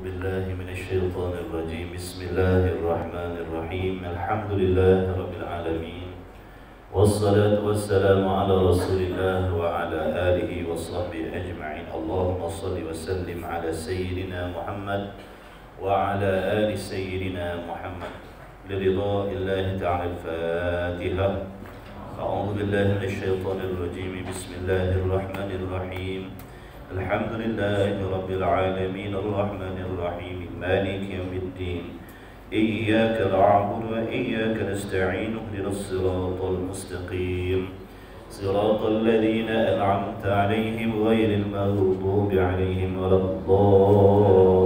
بالله من الشيطان الرجيم. بسم الله الرحمن الرحيم. الحمد لله رب العالمين، والصلاة والسلام على رسول الله وعلى آله وصحبه أجمعين. اللهم صل وسلم على سيدنا محمد وعلى آل سيدنا محمد لرضاء الله تعالى. الفاتحة. أعوذ بالله من الشيطان الرجيم. بسم الله الرحمن الرحيم. الحمد لله رب العالمين الرحمن الرحيم مالك يوم الدين. إياك نعبد وإياك نستعين. اهدنا الصراط المستقيم صراط الذين أنعمت عليهم غير المغضوب عليهم ولا الضالين.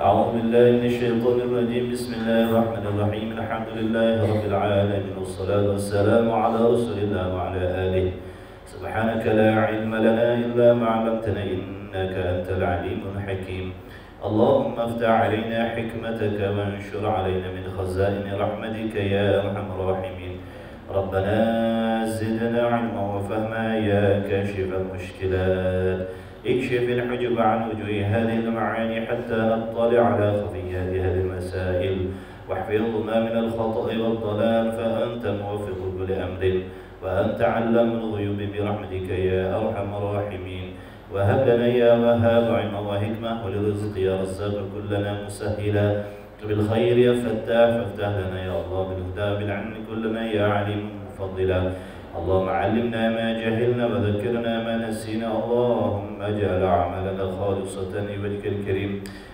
أعوذ بالله من الشيطان الرجيم. بسم الله الرحمن الرحيم. الحمد لله رب العالمين، والصلاة والسلام على رسول الله وعلى آله. سبحانك لا علم لنا إلا ما علمتنا إنك أنت العليم الحكيم. اللهم افتح علينا حكمتك وانشر علينا من خزائن رحمتك يا أرحم الراحمين. ربنا زدنا علما وفهما يا كاشف المشكلات. اكشف الحجب عن وجوه هذه المعاني حتى نطلع على خفيات هذه المسائل، واحفظنا من الخطأ والضلال، فأنت موفق كل أمر، وأنت علام الغيوب برحمتك يا أرحم الراحمين. وهب لنا يا وهاب علما وحكمة، وللرزق يا رزاق كلنا مسهلا، بالخير يا فتاح فافتح لنا يا الله، بالهدى بالعلم كلنا يا عليم مفضلا. اللهم علمنا ما جهلنا وذكرنا ما نسينا. اللهم اجعل أعمالنا خالصة لوجهك الكريم.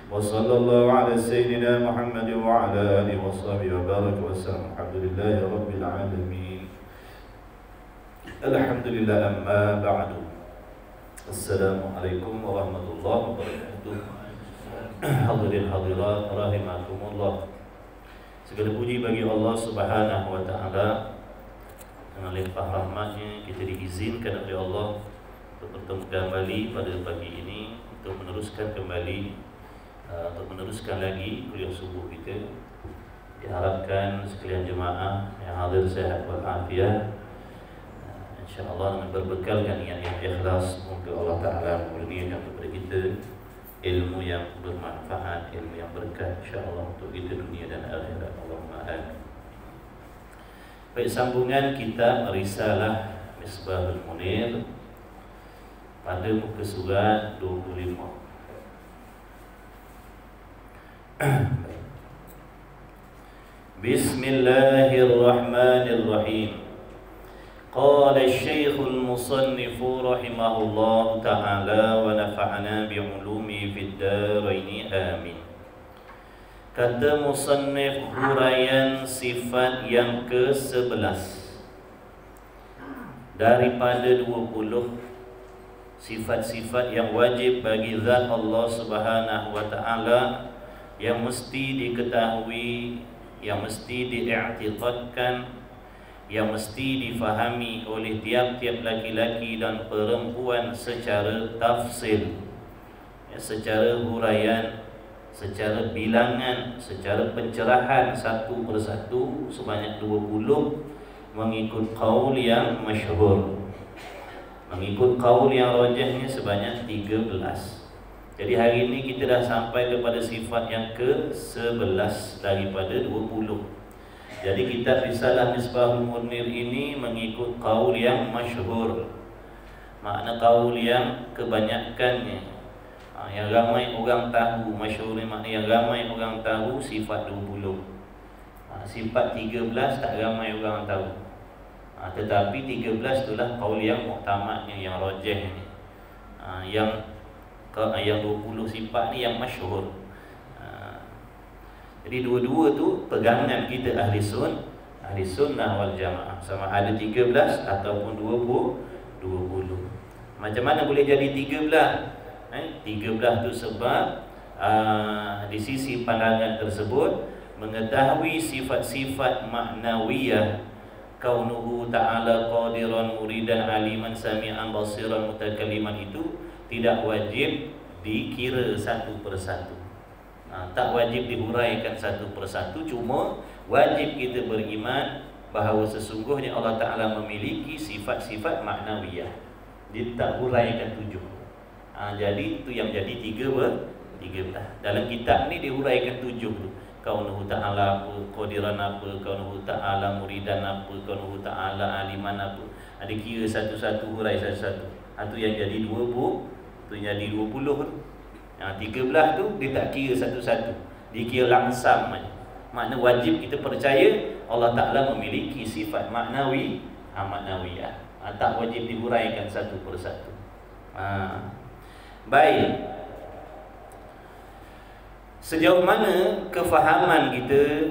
وصلى الله على سيدنا محمد وعلى آله وصحبه وبارك وسلم. الحمد لله رب العالمين. الحمد لله. أما بعد. السلام عليكم ورحمة الله وبركاته. Hadirin hadirat rahimakumullah. Segala puji bagi Allah Subhanahu wa taala. Dengan limpah rahmatnya kita diizinkan oleh Allah untuk bertemu kembali pada pagi ini untuk meneruskan lagi kuliah subuh kita. Diharapkan sekalian jemaah yang hadir sehat walafiat, insya-Allah dengan berbekalkan niat yang ikhlas, semoga Allah Taala memberikan kepada kita ilmu yang bermanfaat, ilmu yang berkah, insya-Allah untuk kita dunia dan akhirat. Allahumma amin. Baik, sambungan kitab Risalah Misbahul Munir pada muka surat 25. Bismillahirrahmanirrahim. Qala asy-Syaikh al-Musannif rahimahullah ta'ala wa nafa'ana bi'ulumi fid dharain amin. Kata musannif huraian sifat yang ke-11 daripada 20 sifat-sifat yang wajib bagi zat Allah Subhanahu wa taala, yang mesti diketahui, yang mesti diiktikadkan, yang mesti difahami oleh tiap-tiap laki-laki dan perempuan secara tafsil, secara huraian, secara bilangan, secara pencerahan satu persatu sebanyak 20, mengikut qaul yang masyhur. Mengikut qaul yang rajihnya sebanyak 13. Jadi hari ini kita dah sampai kepada sifat yang ke-11 daripada 20. Jadi kitab Risalah Misbahul Munir ini mengikut qaul yang masyhur. Makna qaul yang kebanyakannya, yang ramai orang tahu, masyhur ni makna yang ramai orang tahu sifat 20. Sifat 13 tak ramai orang tahu. Tetapi 13 itulah qaul yang muktamadnya, yang rajih ni. Yang 20 sifat ni yang masyhur. Jadi dua-dua tu pegangan kita ahli sunnah wal jamaah, sama ada 13 ataupun 20. Macam mana boleh jadi 13? 13 tu sebab di sisi pandangan tersebut mengetahui sifat-sifat maknawiyah, kaunuhu ta'ala qadiran muridan aliman sami'an basiran mutakalliman, itu tidak wajib dikira satu persatu. Tak wajib dihuraikan satu persatu, cuma wajib kita beriman bahawa sesungguhnya Allah Ta'ala memiliki sifat-sifat maknawiyah. Dia tak huraikan 7. Jadi itu yang jadi 13. Dalam kitab ni dihuraikan 7 tu. Kaunuhu ta'ala apa, qadiran apa, kaunuhu ta'ala muridan apa, kaunuhu ta'ala aliman apa. Ada kira satu-satu, hurai satu-satu. Itu yang jadi 20. Itu yang jadi 20 tu. Yang 13 tu dia tak kira satu-satu. Dia kira langsam aja. Makna wajib kita percaya Allah Ta'ala memiliki sifat maknawiyah. Tak wajib dihuraikan satu persatu. Baik. Sejauh mana kefahaman kita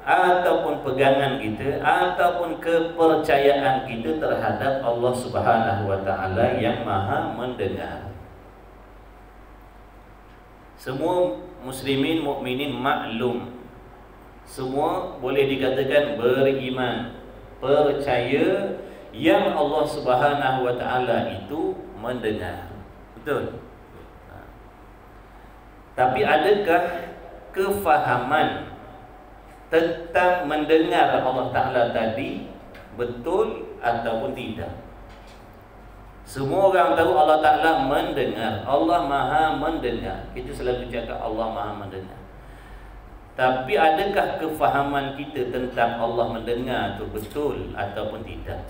ataupun pegangan kita ataupun kepercayaan kita terhadap Allah Subhanahu wa Ta'ala yang Maha mendengar. Semua muslimin mukminin maklum, semua boleh dikatakan beriman, percaya yang Allah Subhanahu wa Ta'ala itu mendengar. Betul? Tapi adakah kefahaman tentang mendengar Allah Ta'ala tadi betul ataupun tidak? Semua orang tahu Allah Ta'ala mendengar, Allah Maha mendengar. Kita selalu cakap Allah Maha mendengar. Tapi adakah kefahaman kita tentang Allah mendengar itu betul ataupun tidak?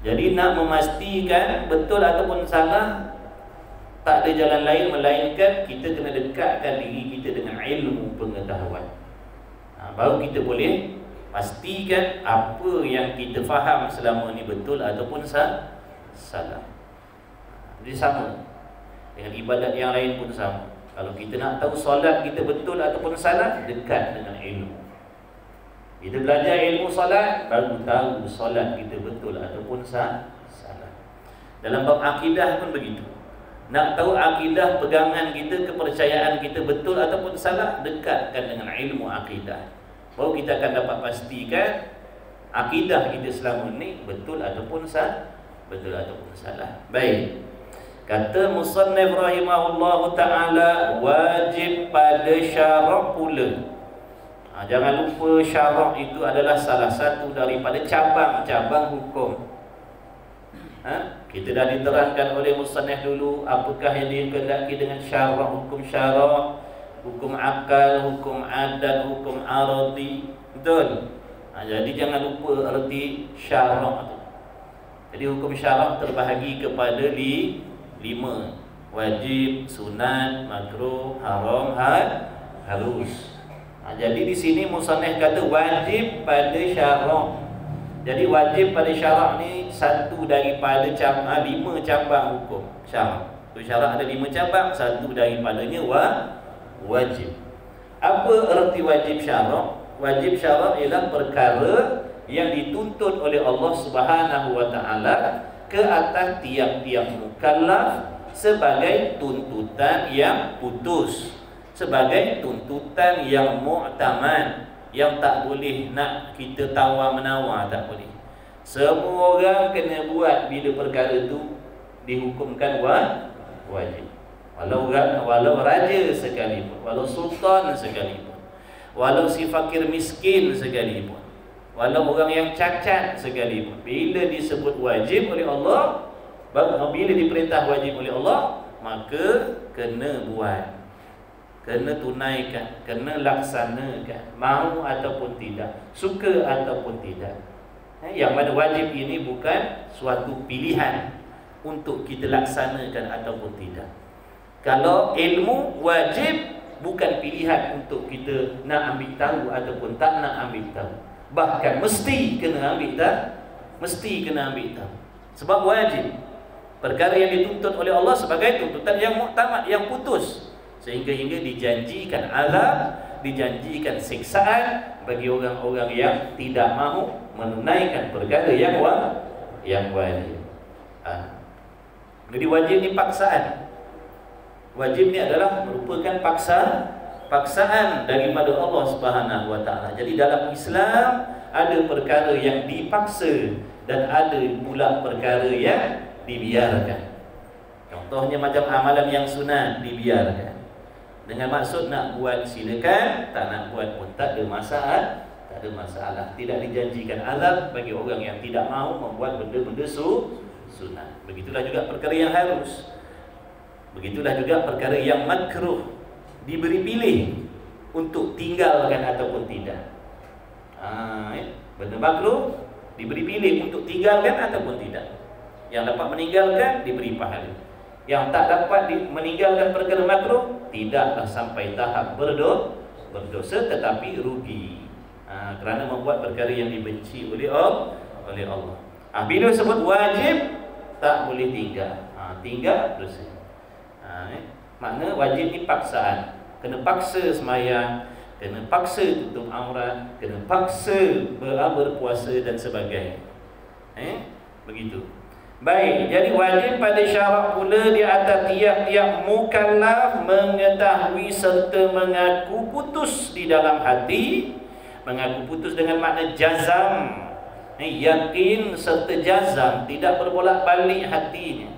Jadi nak memastikan betul ataupun salah, tak ada jalan lain melainkan kita kena dekatkan diri kita dengan ilmu pengetahuan. Baru kita boleh pastikan apa yang kita faham selama ni betul ataupun salah. Jadi sama dengan ibadat yang lain pun sama. Kalau kita nak tahu solat kita betul ataupun salah, dekat dengan ilmu. Kita belajar ilmu solat, baru tahu solat kita betul ataupun salah. Dalam bab akidah pun begitu. Nak tahu akidah pegangan kita, kepercayaan kita betul ataupun salah, dekatkan dengan ilmu akidah. Baru kita akan dapat pastikan akidah kita selama ni betul ataupun salah. Baik. Kata musannif rahimahullahu ta'ala, wajib pada syarak pula. Jangan lupa syarak itu adalah salah satu daripada cabang-cabang hukum. Kita dah diterangkan oleh musannif dulu apakah yang dikehendaki dengan syarak, hukum syarak, hukum akal, hukum adat, hukum aradi. Betul? Jadi jangan lupa erti syarak tu. Jadi hukum syarak terbahagi kepada 5. Wajib, sunat, makruh, haram, harus. Jadi di sini musannif kata wajib pada syarak. Jadi wajib pada syarak ni satu daripada 5 cabang hukum syarak. Tu syarak ada 5 cabang, satu daripadanya wajib. Apa erti wajib syarak? Wajib syarak ialah perkara yang dituntut oleh Allah Subhanahu wa Ta'ala ke atas tiap-tiap mukallaf sebagai tuntutan yang putus, sebagai tuntutan yang mu'tamad, yang tak boleh nak kita tawar-menawar, tak boleh. Semua orang kena buat bila perkara itu dihukumkan wajib. Walau raja sekalipun, walau sultan sekalipun, walau si fakir miskin sekalipun, walau orang yang cacat sekalipun, bila disebut wajib oleh Allah, bila diperintah wajib oleh Allah, maka kena buat, kena tunaikan, kena laksanakan, mahu ataupun tidak, suka ataupun tidak. Yang mana wajib ini bukan suatu pilihan untuk kita laksanakan ataupun tidak. Kalau ilmu wajib bukan pilihan untuk kita nak ambil tahu ataupun tak nak ambil tahu. Bahkan mesti kena ambil tahu. Mesti kena ambil tahu. Sebab wajib. Perkara yang dituntut oleh Allah sebagai tuntutan yang muktamad, yang putus. Sehingga dijanjikan azab, dijanjikan siksaan bagi orang-orang yang tidak mahu menunaikan perkara yang wajib. Jadi wajib ni paksaan. Wajib ni adalah merupakan paksaan daripada Allah Subhanahu wa Ta'ala. Jadi dalam Islam ada perkara yang dipaksa dan ada pula perkara yang dibiarkan. Contohnya macam amalan yang sunat dibiarkan. Dengan maksud nak buat silakan, tak nak buat pun tak ada masalah. Tidak dijanjikan azab bagi orang yang tidak mahu membuat benda-benda sunat. Begitulah juga perkara yang harus. Begitulah juga perkara yang makruh, diberi pilih untuk tinggalkan ataupun tidak. Benda makruh diberi pilih untuk tinggalkan ataupun tidak. Yang dapat meninggalkan diberi pahala. Yang tak dapat meninggalkan perkara makruh, tidaklah sampai tahap berdosa tetapi rugi. Kerana membuat perkara yang dibenci oleh Allah. Bila sebut wajib, tak boleh tinggal. Tinggal dosa. Makna wajib ni paksaan. Kena paksa semayang, kena paksa tutup aurat, kena paksa berpuasa dan sebagainya. Begitu. Baik, jadi wajib pada syarak pula di atas tiap-tiap mukallaf mengetahui serta mengaku putus di dalam hati. Mengaku putus dengan makna jazam, yakin serta jazam, tidak berbolak-balik hatinya.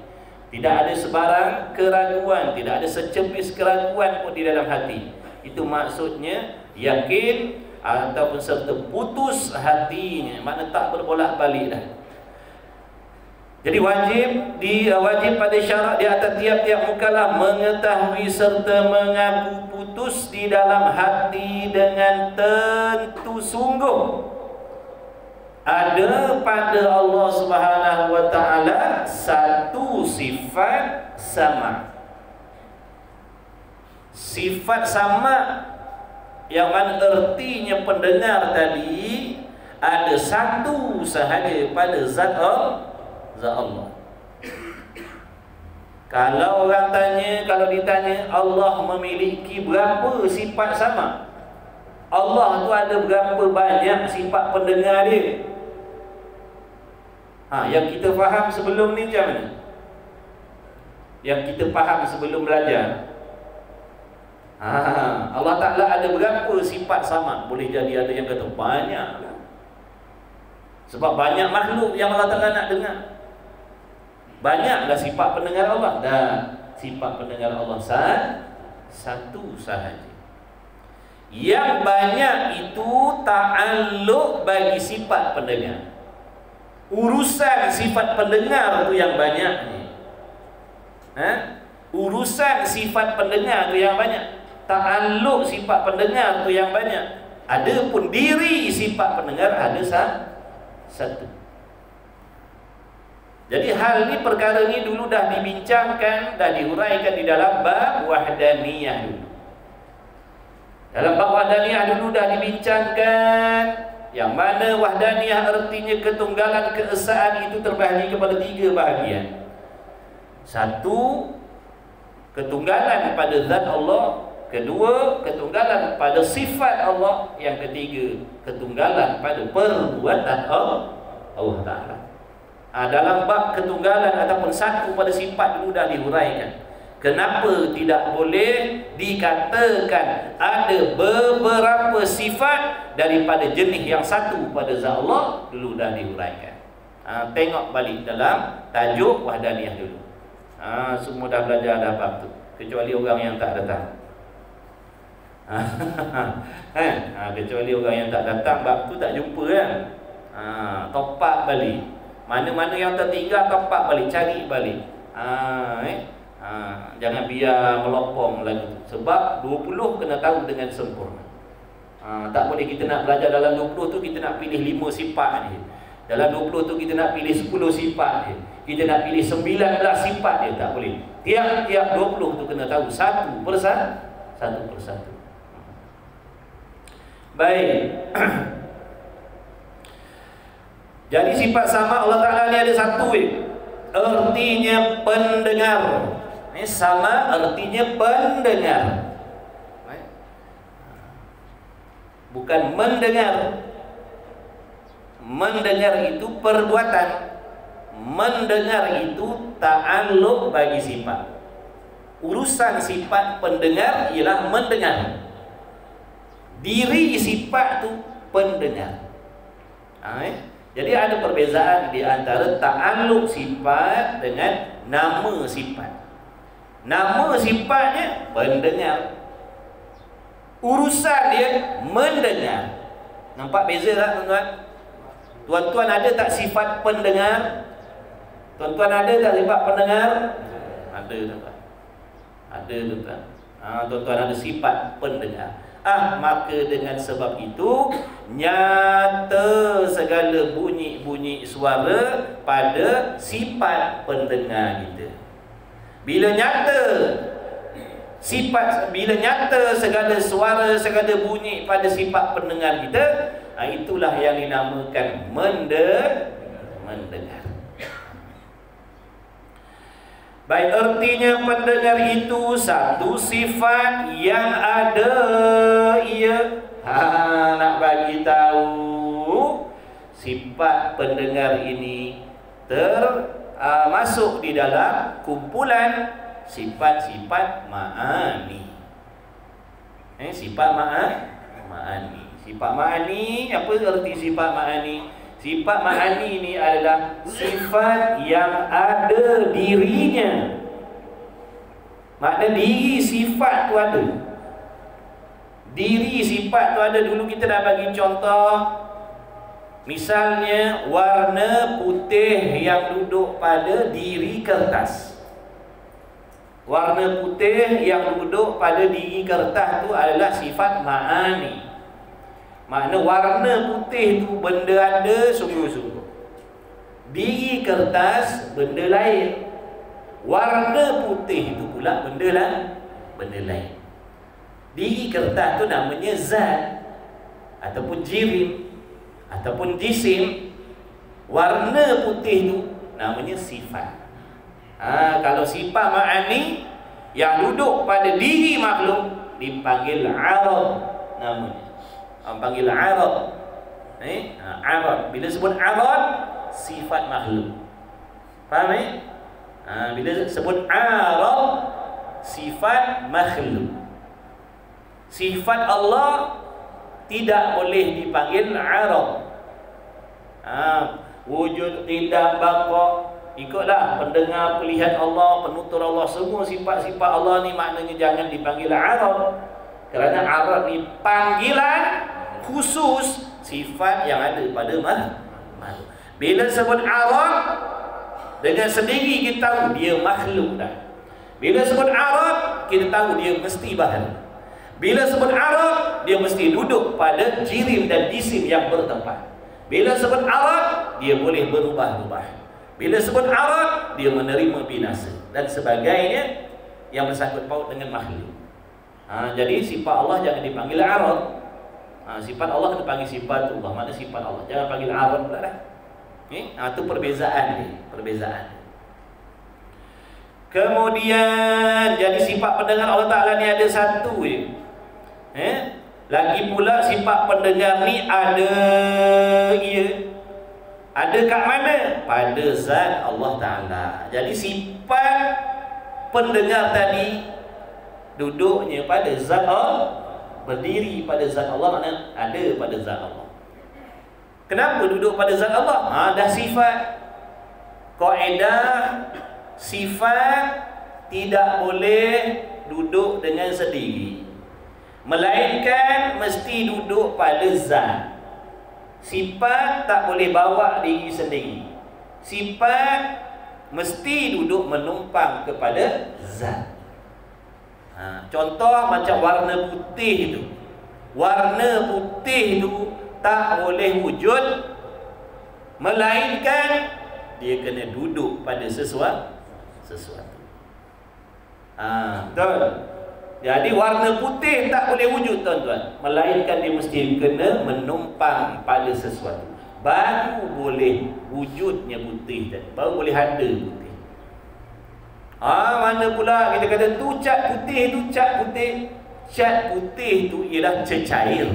Tidak ada sebarang keraguan, tidak ada secepis keraguan pun di dalam hati. Itu maksudnya yakin ataupun serta putus hatinya, makna tak berbolak-balik dah. Jadi wajib pada syarat di atas tiap-tiap mukallaf mengetahui serta mengaku putus di dalam hati dengan tentu sungguh ada pada Allah Subhanahu wa taala satu sifat sama. Sifat sama yang mana ertinya pendengar tadi ada satu sahaja pada zat Allah. Kalau ditanya Allah memiliki berapa sifat sama, Allah tu ada berapa banyak sifat pendengar dia? Yang kita faham sebelum ni macam mana? Yang kita faham sebelum belajar, Allah Ta'ala ada berapa sifat sama? Boleh jadi ada yang kata banyak, sebab banyak makhluk yang Allah Ta'ala nak dengar. Banyaklah sifat pendengar Allah. Dan sifat pendengar Allah satu sahaja. Yang banyak itu ta'alluq bagi sifat pendengar. Urusan sifat pendengar itu yang banyak ni. Urusan sifat pendengar itu yang banyak. Ta'alluq sifat pendengar itu yang banyak. Adapun diri sifat pendengar ada satu. Jadi hal ni, perkara ni dulu dah dibincangkan, dah dihuraikan di dalam bab wahdaniyah dulu. Dalam bab wahdaniyah dulu dah dibincangkan, yang mana wahdaniyah artinya ketunggalan keesaan itu terbahagi kepada 3 bahagian. Satu, ketunggalan pada zat Allah. Kedua, ketunggalan pada sifat Allah. Yang ketiga, ketunggalan pada perbuatan Allah Ta'ala. Dalam bab ketunggalan ataupun satu pada sifat dulu dah dihuraikan. Kenapa tidak boleh dikatakan ada beberapa sifat daripada jenis yang satu pada zat Allah, dulu dah dihuraikan. Tengok balik dalam tajuk wahdaniyah dulu. Semua dah belajar dah bab tu, kecuali orang yang tak datang. Kecuali orang yang tak datang, bab tu tak jumpa kan. Topak balik. Mana-mana yang tertinggal, topak balik, cari balik. Jangan biar melopong lagi. Sebab 20 kena tahu dengan sempurna. Tak boleh kita nak belajar dalam 20 tu kita nak pilih 5 sifat dia. Dalam 20 tu kita nak pilih 10 sifat dia. Kita nak pilih 19 sifat dia. Tak boleh. Tiap-tiap 20 tu kena tahu satu persatu. Baik. Jadi sifat sama Allah Ta'ala ni ada satu. Artinya pendengar. Sama artinya pendengar. Bukan mendengar. Mendengar itu perbuatan. Mendengar itu ta'alluq bagi sifat. Urusan sifat pendengar ialah mendengar. Diri sifat tu pendengar. Jadi ada perbezaan di antara ta'alluq sifat dengan nama sifat. Nama sifatnya pendengar, urusan dia mendengar. Nampak beza tak tuan-tuan? Tuan-tuan ada tak sifat pendengar? Tuan-tuan ada tak sifat pendengar? Ada tuan-tuan. Ada tuan-tuan. Tuan-tuan ada sifat pendengar. Maka dengan sebab itu nyata segala bunyi-bunyi suara pada sifat pendengar kita. Bila nyata segala suara, segala bunyi pada sifat pendengar kita, itulah yang dinamakan mendengar. Baik, artinya pendengar itu satu sifat yang ada ia. Nak bagi tahu sifat pendengar ini termasuk di dalam kumpulan sifat-sifat ma'ani. Sifat ma'ani. Sifat ma'ani, apa arti sifat ma'ani? Sifat ma'ani ini adalah sifat yang ada dirinya. Makna diri sifat tu ada. Diri sifat tu ada. Dulu kita dah bagi contoh. Misalnya warna putih yang duduk pada diri kertas. Warna putih yang duduk pada diri kertas tu adalah sifat ma'ani. Makna warna putih tu benda ada sungguh-sungguh. Diri kertas benda lain. Warna putih tu pula benda lain. Diri kertas tu namanya zat ataupun jirim ataupun jisim. Warna putih tu namanya sifat. Kalau sifat ma'ani yang duduk pada diri makhluk dipanggil arad namanya. Panggil arad. Arad. Bila sebut arad, sifat makhluk. Faham bila sebut arad, sifat makhluk. Sifat Allah tidak boleh dipanggil arad. Wujud, tidak, baqa, ikutlah pendengar, pelihat Allah, penutur Allah, semua sifat-sifat Allah ni maknanya jangan dipanggil arad. Kerana arad ni panggilan khusus sifat yang ada pada makhluk. Bila sebut arad, dengan sendiri kita tahu dia makhluk dah. Bila sebut arad, kita tahu dia mesti bahan. Bila sebut arad, dia mesti duduk pada jirim dan jisim yang bertempat. Bila sebut arad, dia boleh berubah-ubah. Bila sebut arad, dia menerima binasa dan sebagainya yang bersangkut paut dengan makhluk. Jadi sifat Allah jangan dipanggil arad. Sifat Allah kita panggil sifat Allah. Mana sifat Allah? Jangan panggil arad pula dah. Itu perbezaan ni. Kemudian jadi sifat pendengar Allah Ta'ala ni ada satu je. Lagi pula sifat pendengar ni ada ia. Ada kat mana? Pada zat Allah Ta'ala. Jadi sifat pendengar tadi duduknya pada zat Allah, berdiri pada zat Allah, makna ada pada zat Allah. Kenapa duduk pada zat Allah? Dah sifat. Kaedah sifat tidak boleh duduk dengan sendiri, melainkan mesti duduk pada zat. Sifat tak boleh bawa diri sendiri. Sifat mesti duduk menumpang kepada zat. Contoh macam warna putih itu. Warna putih itu tak boleh wujud, melainkan dia kena duduk pada sesuatu. Betul. Jadi warna putih tak boleh wujud tuan-tuan, melainkan dia mesti kena menumpang pada sesuatu. Baru boleh wujudnya putih dan baru boleh ada putih. Mana pula kita kata tu cat putih, tu cat putih. Cat putih tu ialah cecair,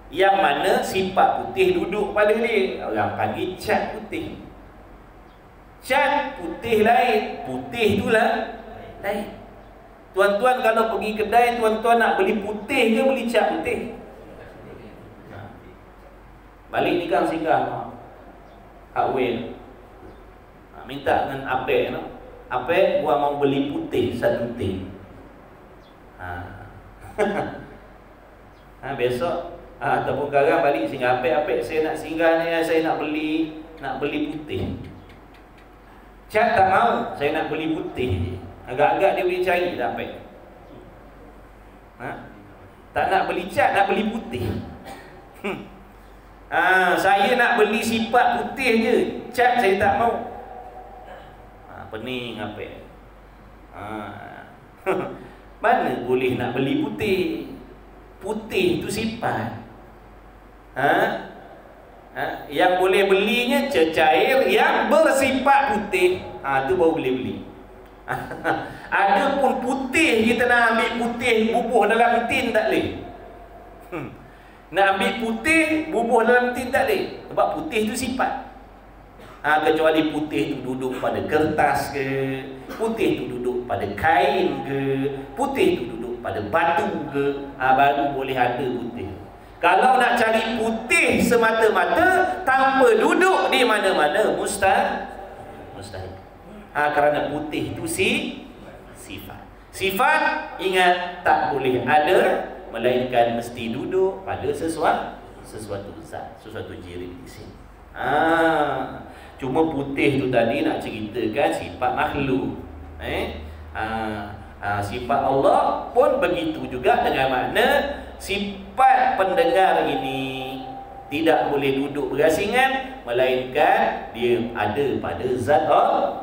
yang mana sifat putih duduk pada dia. Orang panggil cat putih. Cat putih lain, putih tu lah lain. Tuan-tuan kalau pergi kedai, tuan-tuan nak beli putih ke beli cat putih? Balik ni kan singgah Hardware, minta dengan Apek no? Apek gua mau beli putih satu tin. Besok ataupun sekarang balik singgah Apek saya nak singgah ni, saya nak beli putih. Cat tak mau, saya nak beli putih. Agak-agak dia boleh cari dapat. Tak nak beli cat, nak beli putih. Saya nak beli sifat putih je, cat saya tak mau. Pening apa? Mana boleh nak beli putih? Putih itu sifat. Yang boleh belinya cecair yang bersifat putih. Tu baru boleh beli. Ada pun putih kita nak ambil putih bubuh dalam tin tak boleh. Nak ambil putih bubuh dalam tin tak boleh. Sebab putih itu sifat. Kecuali putih itu duduk pada kertas ke, putih itu duduk pada kain ke, putih itu duduk pada batu ke, baru boleh ada putih. Kalau nak cari putih semata-mata tanpa duduk di mana-mana, mustahil. Kerana putih itu sifat. Sifat, ingat, tak boleh ada, melainkan mesti duduk pada sesuatu zat, sesuatu jirim di sini. Cuma putih tu tadi nak ceritakan sifat makhluk. Sifat Allah pun begitu juga, dengan makna sifat pendengar ini tidak boleh duduk berasingan, melainkan dia ada pada zat Allah.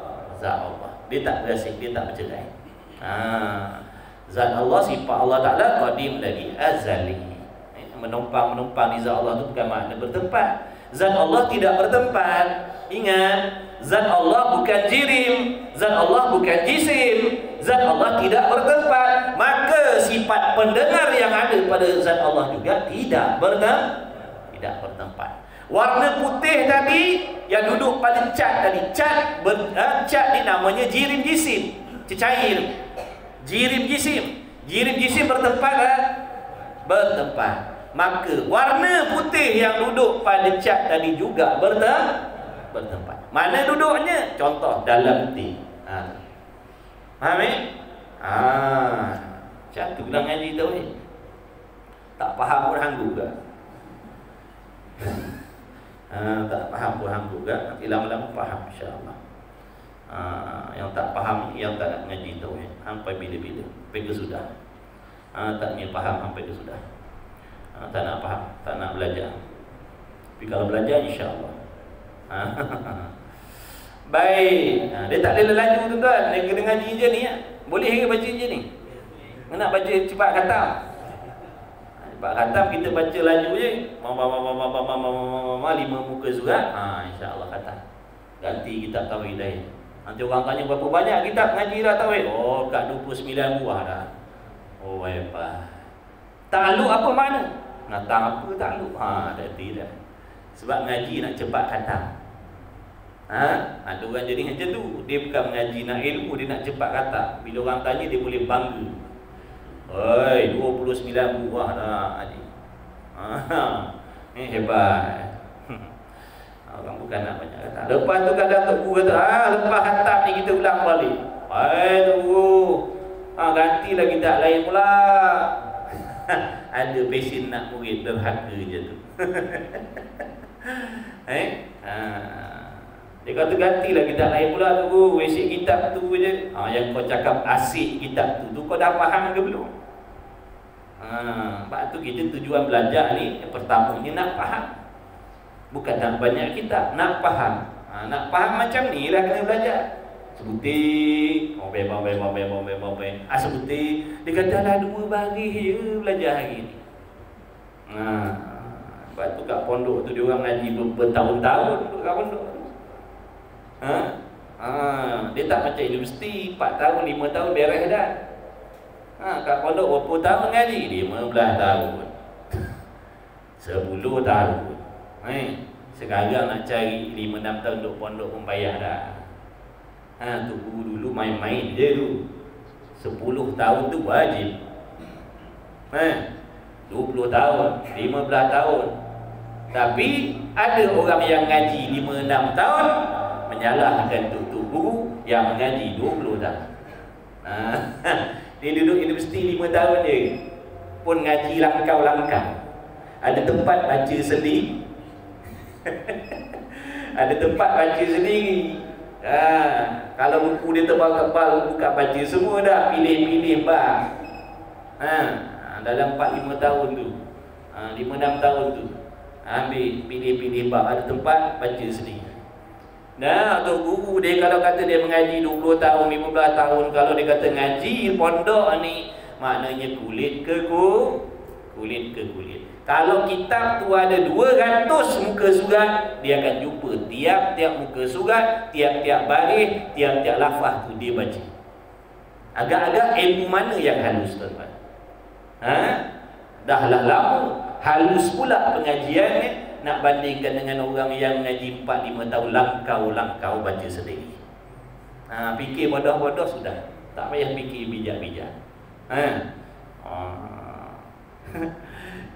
Dia tak berasing, dia tak bercerai. Zat Allah, sifat Allah Ta'ala qadim lagi azali. Menumpang di zat Allah itu bukan makna bertempat. Zat Allah tidak bertempat. Ingat, zat Allah bukan jirim, zat Allah bukan jisim, zat Allah tidak bertempat. Maka sifat pendengar yang ada pada zat Allah juga tidak bertempat. Warna putih tadi yang duduk pada cat tadi, cat ni namanya jirim jisim, cecair. Jirim jisim bertempat bertempat. Maka warna putih yang duduk pada cat tadi juga bertempat. Mana duduknya? Contoh dalam tin. Faham macam tu lah ngaji tauhid. Tak faham pun hanggu ke? Tak faham pun hanggu ke? Nanti lama-lama faham insya-Allah. Yang tak faham, yang tak nak ngaji tauhid sampai bila-bila, sampai ke sudah. Tak ni faham sampai ke sudah. Tak nak faham, tak nak belajar. Tapi kalau belajar insya-Allah. Baik. Dia tak boleh laju tuan-tuan. Dia kena ngaji je ni. Boleh ke baca je ni? Nak baca cepat khatam. Cepat khatam kita baca laju je. 5 muka surat. Insya-Allah khatam. Ganti kitab tauhid lain. Nanti orang tanya berapa banyak kitab ngaji dah tauhid. Kat 29 buah dah. Hebat. Ta'alluq apa makna? Natang apa ta'alluq? Dah tidak. Sebab ngaji nak cepat khatam. Ada orang jadi macam tu. Dia bukan mengaji nak ilmu, dia nak cepat khatam. Bila orang tanya dia boleh bangga. 29 buah dah haji. Hebat. Orang bukan nak banyak kata. Lepas tu kadang tok guru kata, lepas khatam ni kita ulang balik. Tok guru, gantilah kita lain pula. Ada passion nak murid derhaka je tu. Dia kata gantilah kita lain pula tu guru. Asyik kitab tu je. Yang kau cakap asyik kitab tu kau dah faham ke belum? Sebab tu kita tujuan belajar ni pertamanya nak faham. Bukan nak banyak kitab, nak faham. Nak faham macam ni lah kena belajar. Sebutir, sebutir. Dia kata lah 2 baris je belajar hari ni. Sebab tu kat pondok tu dia orang ngaji bertahun-tahun duduk kat pondok tu. Dia tak macam universiti 4 tahun, 5 tahun beres dah. Kat pondok berapa tahun ngaji? 15 tahun. 10 tahun. Sekarang nak cari 5-6 tahun duduk pondok pun payah dah. Tu guru dulu main-main je tu. 10 tahun tu wajib. 20 tahun, 15 tahun. Tapi ada orang yang ngaji 5-6 tahun menyalahkan tu guru yang mengaji 20 tahun. Dia duduk universiti 5 tahun je pun ngaji langkau-langkau. Ada tempat baca sendiri. Ada tempat baca sendiri. Kalau buku dia tebal-tebal, buka baca semua dah, pilih-pilih bab. Dalam 4-5 tahun tu, 5-6 tahun tu, ambil pilih-pilih bab, ada tempat baca sendiri. Nah, untuk guru dia kalau kata dia mengaji 20 tahun, 15 tahun, kalau dia kata ngaji pondok ni, maknanya kulit ke kulit. Kalau kitab tu ada 200 muka surat, dia akan jumpa tiap-tiap muka surat, tiap-tiap baris, tiap-tiap lafaz tu dia baca. Agak-agak ilmu mana yang halus, tuan-tuan? Dah lah lama, halus pula pengajiannya. Nak bandingkan dengan orang yang mengaji 4-5 tahun, langkau baca sendiri. Fikir bodoh-bodoh sudah, tak payah fikir bijak-bijak.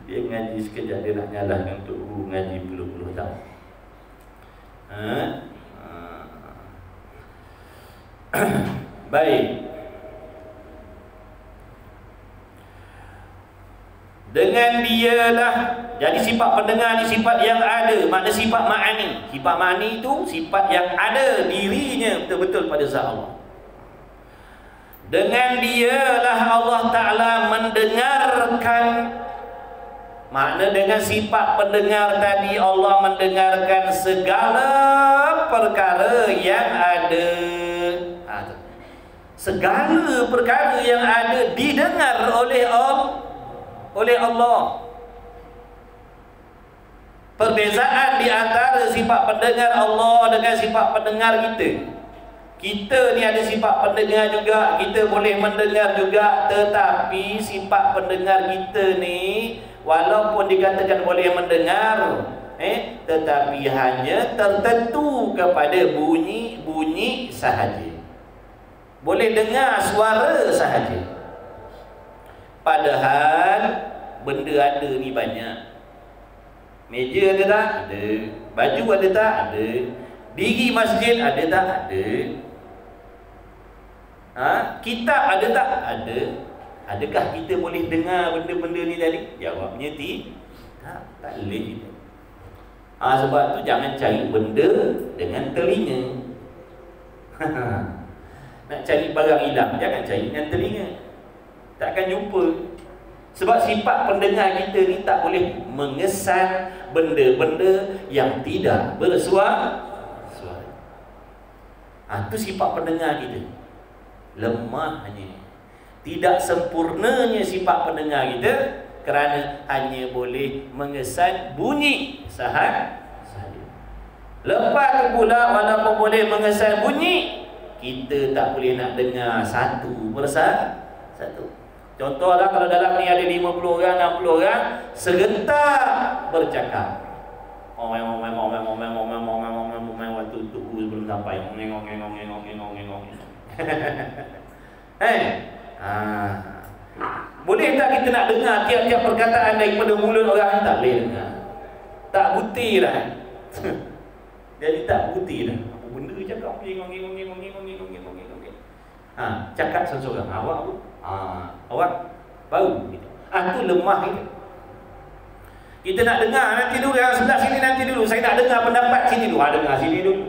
Dia ngaji sekejap, dia nak nyalahkan untuk guru ngaji puluh-puluh tahun. Baik. Dengan dialah, jadi sifat pendengar ni sifat yang ada, makna sifat ma'ani. Sifat ma'ani itu sifat yang ada dirinya betul-betul pada zat Allah. Dengan dialah Allah Ta'ala mendengarkan. Makna dengan sifat pendengar tadi, Allah mendengarkan segala perkara yang ada. Segala perkara yang ada didengar oleh Allah. Perbezaan di antara sifat pendengar Allah dengan sifat pendengar kita. Kita ni ada sifat pendengar juga, kita boleh mendengar juga, tetapi sifat pendengar kita ni walaupun dikatakan boleh mendengar, tetapi hanya tertentu kepada bunyi sahaja. Boleh dengar suara sahaja. Padahal benda ada ni banyak. Meja ada tak? Ada. Baju ada tak? Ada. Diri masjid ada tak? Ada. Kitab ada tak? Ada. Adakah kita boleh dengar benda-benda ni tadi? Jawabnya tak boleh kita. Sebab tu jangan cari benda dengan telinga. Nak cari barang hilang, jangan cari dengan telinga. Takkan jumpa. Sebab sifat pendengar kita ni tak boleh mengesan benda-benda yang tidak bersuara. Itu sifat pendengar kita. Lemahnya, tidak sempurnanya sifat pendengar kita, kerana hanya boleh mengesan bunyi sahaja. Lepas pula walaupun boleh mengesan bunyi, kita tak boleh nak dengar satu persatu. Contohlah kalau dalam ni ada 50 orang, 60 orang serentak bercakap. Waktu tu belum sampai. Boleh tak kita nak dengar tiap-tiap perkataan daripada mulut orang? Tak boleh dengar. Tak buti lah. Jadi tak buti lah. Apa benda cakap? Cakap seseorang. Awak apa? Awak bau gitu. Itu lemah itu. Kita nak dengar nanti dulu, yang sebelah sini nanti dulu. Saya nak dengar pendapat sini dulu. Dengar sini dulu.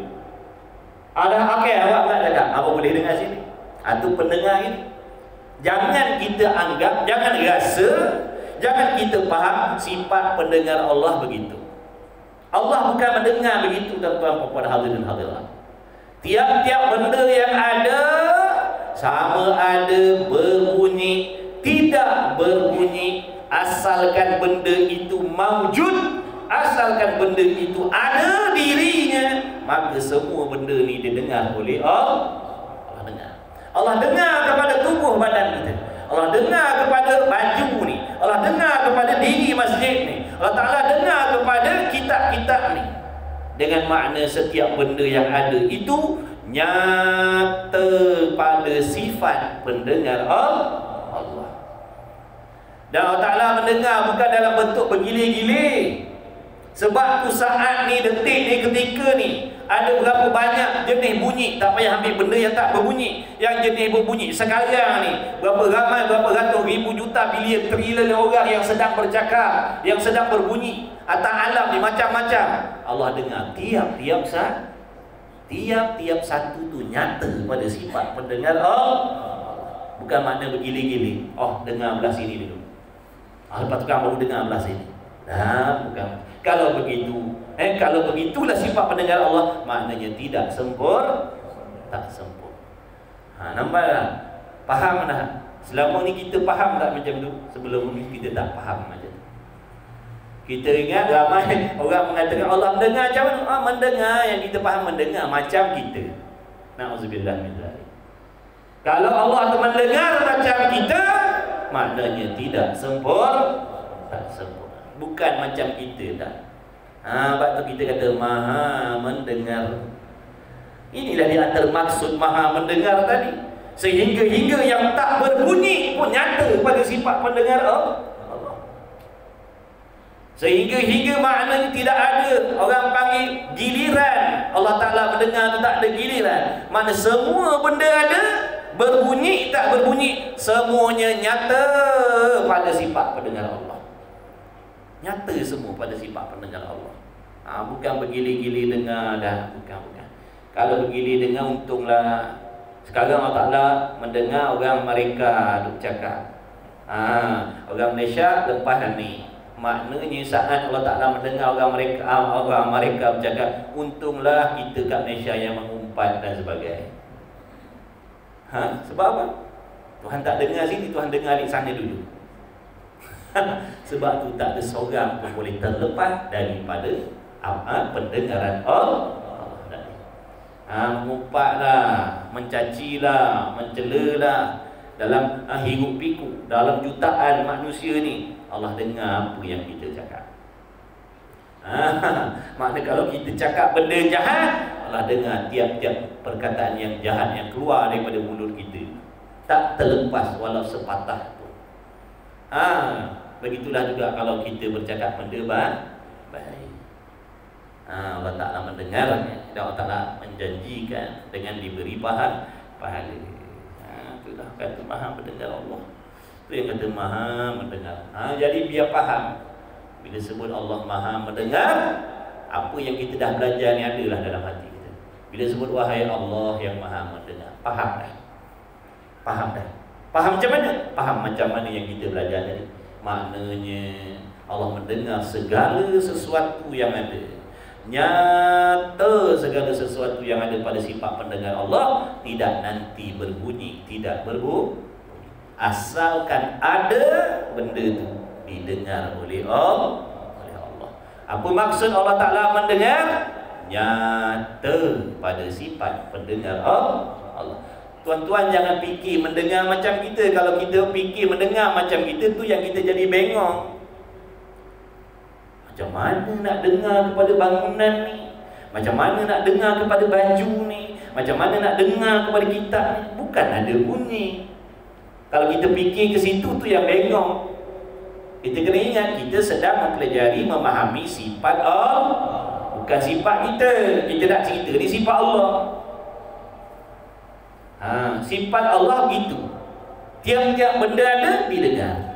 Okey, awak tak cakap. Apa boleh dengar sini? Itu pendengar ini. Jangan kita anggap, jangan rasa, jangan kita faham sifat pendengar Allah begitu. Allah bukan mendengar begitu, tuan-tuan puan-puan hadirin hadirat. Tiap-tiap benda yang ada, sama ada berbunyi, tidak berbunyi, asalkan benda itu mawjud, asalkan benda itu ada dirinya, maka semua benda ni didengar oleh Allah. Allah dengar kepada tubuh badan kita, Allah dengar kepada baju ni, Allah dengar kepada diri masjid ni, Allah Ta'ala dengar kepada kitab-kitab ni. Dengan makna setiap benda yang ada itu nyata pada sifat pendengar Allah. Dan Allah Ta'ala mendengar bukan dalam bentuk bergilir-gilir. Sebab tu saat ni, detik ni, ketika ni, ada berapa banyak jenis bunyi. Tak payah ambil benda yang tak berbunyi, yang jenis berbunyi. Sekarang ni berapa ramai, berapa ratus ribu juta bilion trilion orang yang sedang bercakap, yang sedang berbunyi. Atas alam ni macam-macam. Allah dengar tiap-tiap saat. Tiap-tiap satu tu nyata pada sifat pendengar. Bukan makna bergili-gili. Dengar belah sini dulu. Lepas tu kamu dengar belah sini. Bukan. Kalau begitu, kalau begitulah sifat pendengar Allah, maknanya tidak sempurna, tak sempurna. Nampak tak? Faham tak? Selama ni kita faham tak macam tu? Sebelum ni kita tak faham macam tu. Kita ingat ramai orang mengatakan Allah mendengar macam mana? Mendengar, yang kita faham mendengar macam kita. Na'udzubillah min dzalik. Kalau Allah tu mendengar macam kita, maknanya tidak sempurna, tak sempurna. Bukan macam kita dah. Sebab tu kita kata Maha mendengar. Inilah di antara maksud Maha mendengar tadi. Sehingga yang tak berbunyi pun nyata pada sifat pendengar Allah. Sehingga maknanya tidak ada orang panggil giliran. Allah Ta'ala mendengar tu tak ada giliran. Mana semua benda ada, berbunyi tak berbunyi, semuanya nyata pada sifat pendengar Allah. Nyata semua pada sifat pendengar Allah. Bukan bergili-gili dengar dah. Bukan. Kalau bergili dengar, untunglah sekarang Allah Ta'ala mendengar orang mereka duk cakap. Orang Malaysia lepas ni. Maknanya saat Allah Ta'ala mendengar orang mereka bercakap, untunglah kita kat Malaysia yang mengumpat dan sebagainya. Sebab apa? Tuhan tak dengar sini, Tuhan dengar di sana dulu. Sebab tu tak ada seorang pun boleh terlepas daripada pendengaran Allah. Mengumpatlah, mencacilah, mencelalah dalam hiruk pikuk, dalam jutaan manusia ni, Allah dengar apa yang kita cakap. Makna kalau kita cakap benda jahat, Allah dengar tiap-tiap perkataan yang jahat yang keluar daripada mulut kita. Tak terlepas walau sepatah pun. Begitulah juga kalau kita bercakap benda baik. Allah Ta'ala mendengarnya, dan Allah Ta'ala menjanjikan dengan diberi pahala. Itulah kata Maha mendengar Allah. Itu yang kata Maha mendengar. Jadi biar faham, bila sebut Allah Maha mendengar, apa yang kita dah belajar ni adalah dalam hati kita. Bila sebut wahai Allah yang Maha mendengar, faham dah. Faham macam mana? Faham macam mana yang kita belajar tadi. Maknanya Allah mendengar segala sesuatu yang ada. Nyata segala sesuatu yang ada pada sifat pendengar Allah, tidak nanti berbunyi, tidak berbunyi, asalkan ada benda itu didengar oleh Allah. Apa maksud Allah Ta'ala mendengar? Nyata pada sifat pendengar Allah. Tuan-tuan jangan fikir mendengar macam kita. Kalau kita fikir mendengar macam kita, tu yang kita jadi bengong. Macam mana nak dengar kepada bangunan ni? Macam mana nak dengar kepada baju ni? Macam mana nak dengar kepada kitab ni? Bukan ada bunyi. Kalau kita fikir ke situ, tu yang bengong. Kita kena ingat, kita sedang mempelajari, memahami sifat Allah, bukan sifat kita. Kita nak cerita ni sifat Allah. Sifat Allah gitu. Tiap-tiap benda ada, didengar.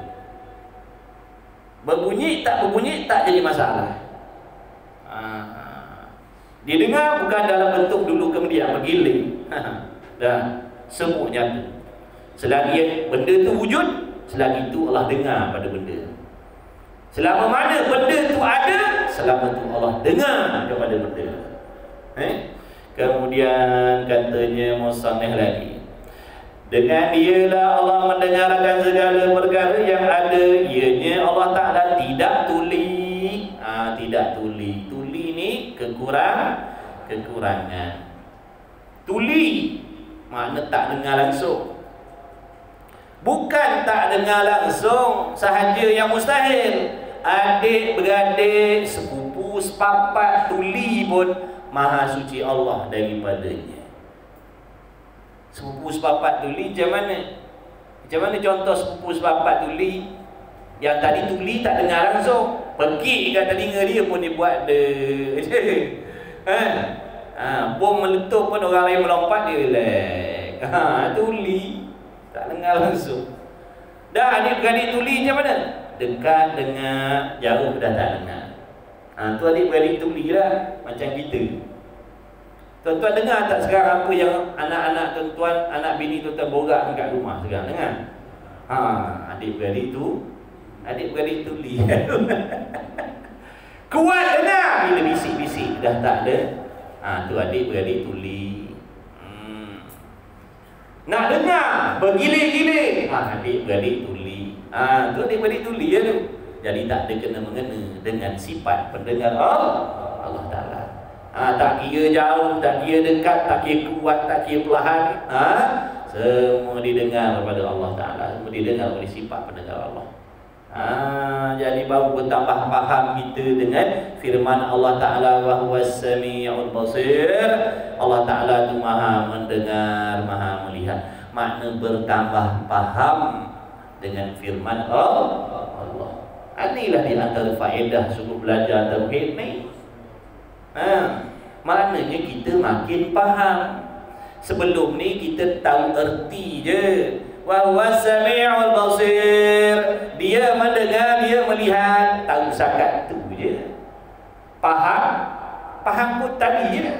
Berbunyi tak jadi masalah. Didengar bukan dalam bentuk dulu kemudian bergiling. Dan semua nyata. Selagi benda tu wujud, selagi itu Allah dengar pada benda. Selama mana benda tu ada, selama tu Allah dengar kepada benda. Kemudian katanya musannif lagi, dengan dialah Allah mendengarkan segala perkara yang ada. Ianya Allah Ta'ala tidak tuli. Tidak tuli. Tuli ni kekurangan. Tuli makna tak dengar langsung. Bukan tak dengar langsung sahaja yang mustahil. Adik-beradik, sepupu, sepapat, tuli pun Maha suci Allah daripadanya. Sepupu sepapat tuli macam mana? Macam mana contoh sepupu sepapat tuli? Yang tadi tuli tak dengar langsung, pergi kat telinga dia pun dia buat bom meletup pun orang lain melompat, dia relax. Tuli tak dengar langsung. Dah adik-beradik tuli macam mana? Dekat dengar, jauh dah tak dengar. Tu adik-beradik tuli lah, macam kita. Tu Tuan-tuan dengar tak sekarang apa yang anak-anak tuan-tuan, anak bini tuan-tuan borak dekat rumah sekarang, dengar? Adik-beradik tuli. Kuat dengar bila bisik-bisik dah tak ada. Tu adik-beradik tuli. Nak dengar bergilir-gilir, adik-beradik tuli. Tu adik-beradik tuli ya tu. Jadi tak ada kena-mengena dengan sifat pendengar Allah Ta'ala. Tak kira jauh, tak kira dekat, tak kira kuat, tak kira perlahan, semua didengar daripada Allah Ta'ala. Semua didengar oleh sifat pendengar Allah. Jadi baru bertambah faham kita dengan firman Allah Ta'ala, wa huwas sami'ul basir. Allah Ta'ala itu maha mendengar, maha melihat. Makna bertambah faham dengan firman Allah. Inilah di antara faedah suruh belajar tauhid ni. Maknanya kita makin faham. Sebelum ni kita tahu erti je. Wa huwas sami'ul basir. Dia mendengar, dia melihat, tahu sakat tu je. Faham pun tadi je.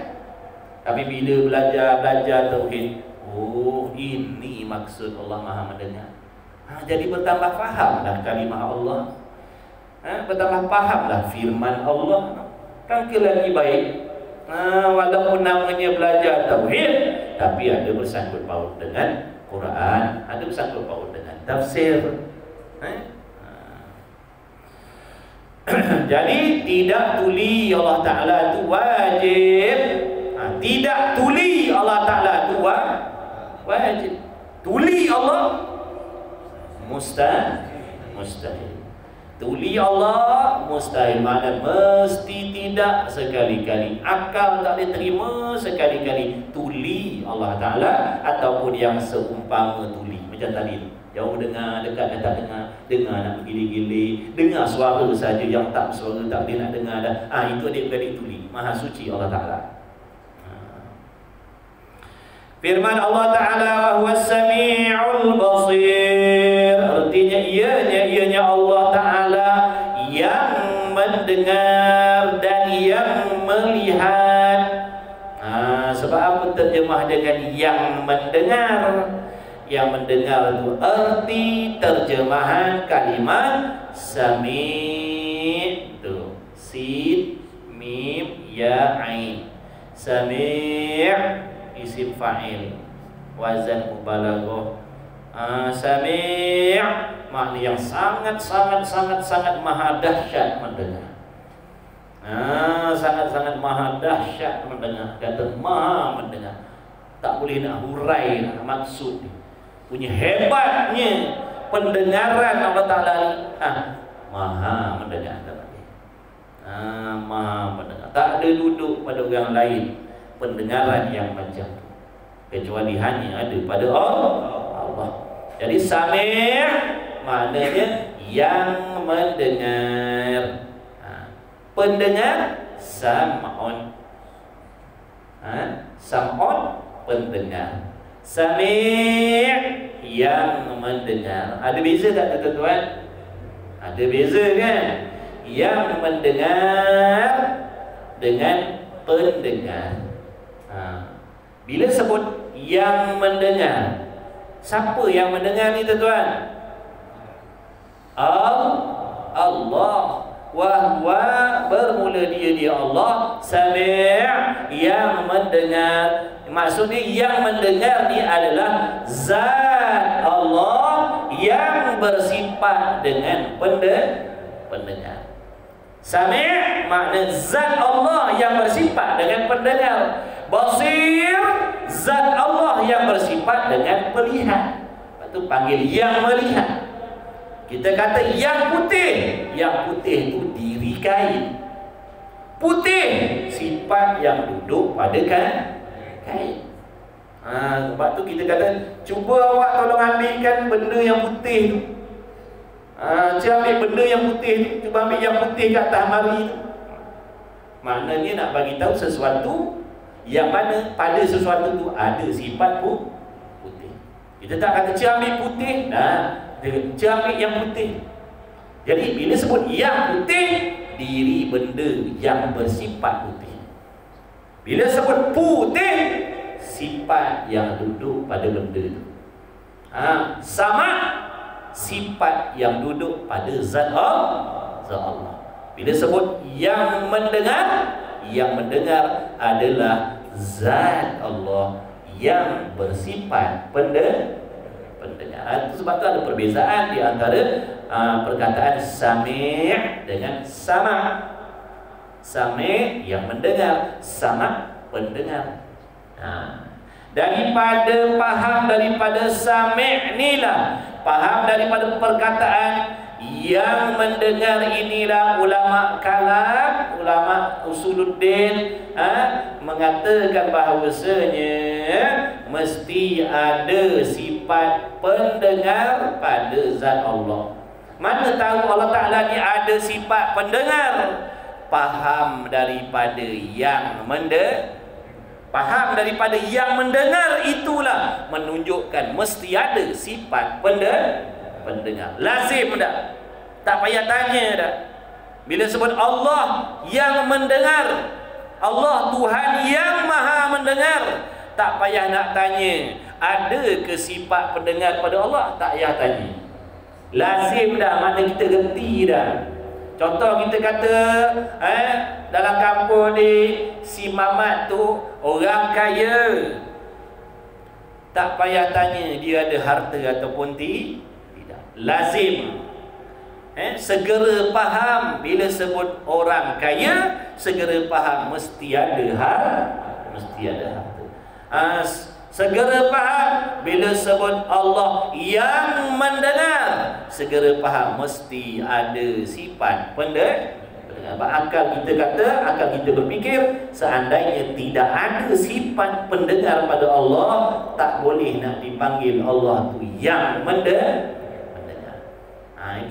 Tapi bila belajar tauhid, oh ini maksud Allah Maha mendengar. Jadi bertambah faham dah kalimah Allah. Bertambah faham dah firman Allah. Kan lagi baik. Walaupun namanya belajar tauhid, tapi ada bersangkut paut dengan Quran, ada bersangkut paut dengan tafsir. Jadi tidak tuli Allah Ta'ala itu wajib. Tidak tuli Allah Ta'ala itu wajib. Tuli Allah mustahil. Tuli Allah mustahil, makna mesti tidak sekali-kali. Akal tak boleh terima sekali-kali tuli Allah Ta'ala ataupun yang seumpama tuli. Macam tadi, jauh dengar, dekat tak dengar, dengar nak bergilir-gilir, dengar suara saja, yang tak suara tak boleh nak dengar dah. Itu adik-beradik tuli. Maha suci Allah Ta'ala. Firman Allah Ta'ala, wa huwas sami'ul basir. Artinya ianya Allah Ta'ala yang mendengar dan yang melihat. Sebab apa terjemah dengan yang mendengar? Yang mendengar itu arti terjemahan kalimat sami' tu. Sin, mim, ya, ain. Sami' isim fa'il, wazan mubalaghah. Sami' makna yang sangat maha dahsyat mendengar. Sangat maha dahsyat mendengar. Kata maha mendengar, tak boleh nak hurai maksud ni. Punya hebatnya pendengaran Allah Ta'ala ni. Maha mendengar. Maha mendengar. Tak ada duduk pada orang lain pendengaran yang macam tu, kecuali hanya ada pada Allah. Jadi sami' maknanya yang mendengar. Pendengar sam'un. Sam'un pendengar. Sami' yang mendengar. Ada beza tak tuan-tuan? Ada beza kan? Yang mendengar dengan pendengar. Bila sebut yang mendengar, siapa yang mendengar ni tuan-tuan? Allah. Wahwa bermula dia Allah. Sami' yang mendengar. Maksudnya yang mendengar ni adalah zat Allah yang bersifat dengan pendengar. Sami' makna zat Allah yang bersifat dengan pendengar. Basir, zat Allah yang bersifat dengan melihat. Lepas tu panggil yang melihat. Kita kata yang putih. Yang putih itu diri kain. Putih sifat yang duduk pada kain. Sebab tu kita kata, cuba awak tolong ambilkan benda yang putih tu. Cuba ambil benda yang putih tu. Cuba ambil yang putih kat atas mari tu. Maknanya nak bagi tahu sesuatu yang mana pada sesuatu tu ada sifat putih. Kita tak kata cuba ambil putih. Cuba ambil yang putih. Jadi bila sebut yang putih, diri benda yang bersifat putih. Bila sebut putih, sifat yang duduk pada benda itu. Sama, sifat yang duduk pada zat Allah. Bila sebut yang mendengar adalah zat Allah yang bersifat pendengar. Sebab itu ada perbezaan di antara perkataan sami' dengan sama'. Sami' yang mendengar, sama' pendengar. Daripada faham daripada sami' inilah, faham daripada perkataan yang mendengar inilah ulama kalam, ulama usuluddin mengatakan bahawasanya mesti ada sifat pendengar pada zat Allah. Mana tahu Allah Ta'ala ni ada sifat pendengar? Faham daripada yang mendengar itulah menunjukkan mesti ada sifat pendengar. Lazim dah, tak payah tanya dah. Bila sebut Allah yang mendengar, Allah Tuhan yang maha mendengar, tak payah nak tanya ada ke sifat pendengar pada Allah, tak payah tanya. Lazim dah, makna kita reti dah. Contoh kita kata dalam kampung ni si Mamat tu orang kaya, tak payah tanya dia ada harta ataupun tidak. Lazim segera faham bila sebut orang kaya, segera faham mesti ada harta. Segera faham bila sebut Allah yang mendengar, segera faham mesti ada sifat pendengar. Akal kita berfikir seandainya tidak ada sifat pendengar pada Allah, tak boleh nak dipanggil Allah tu yang mendengar.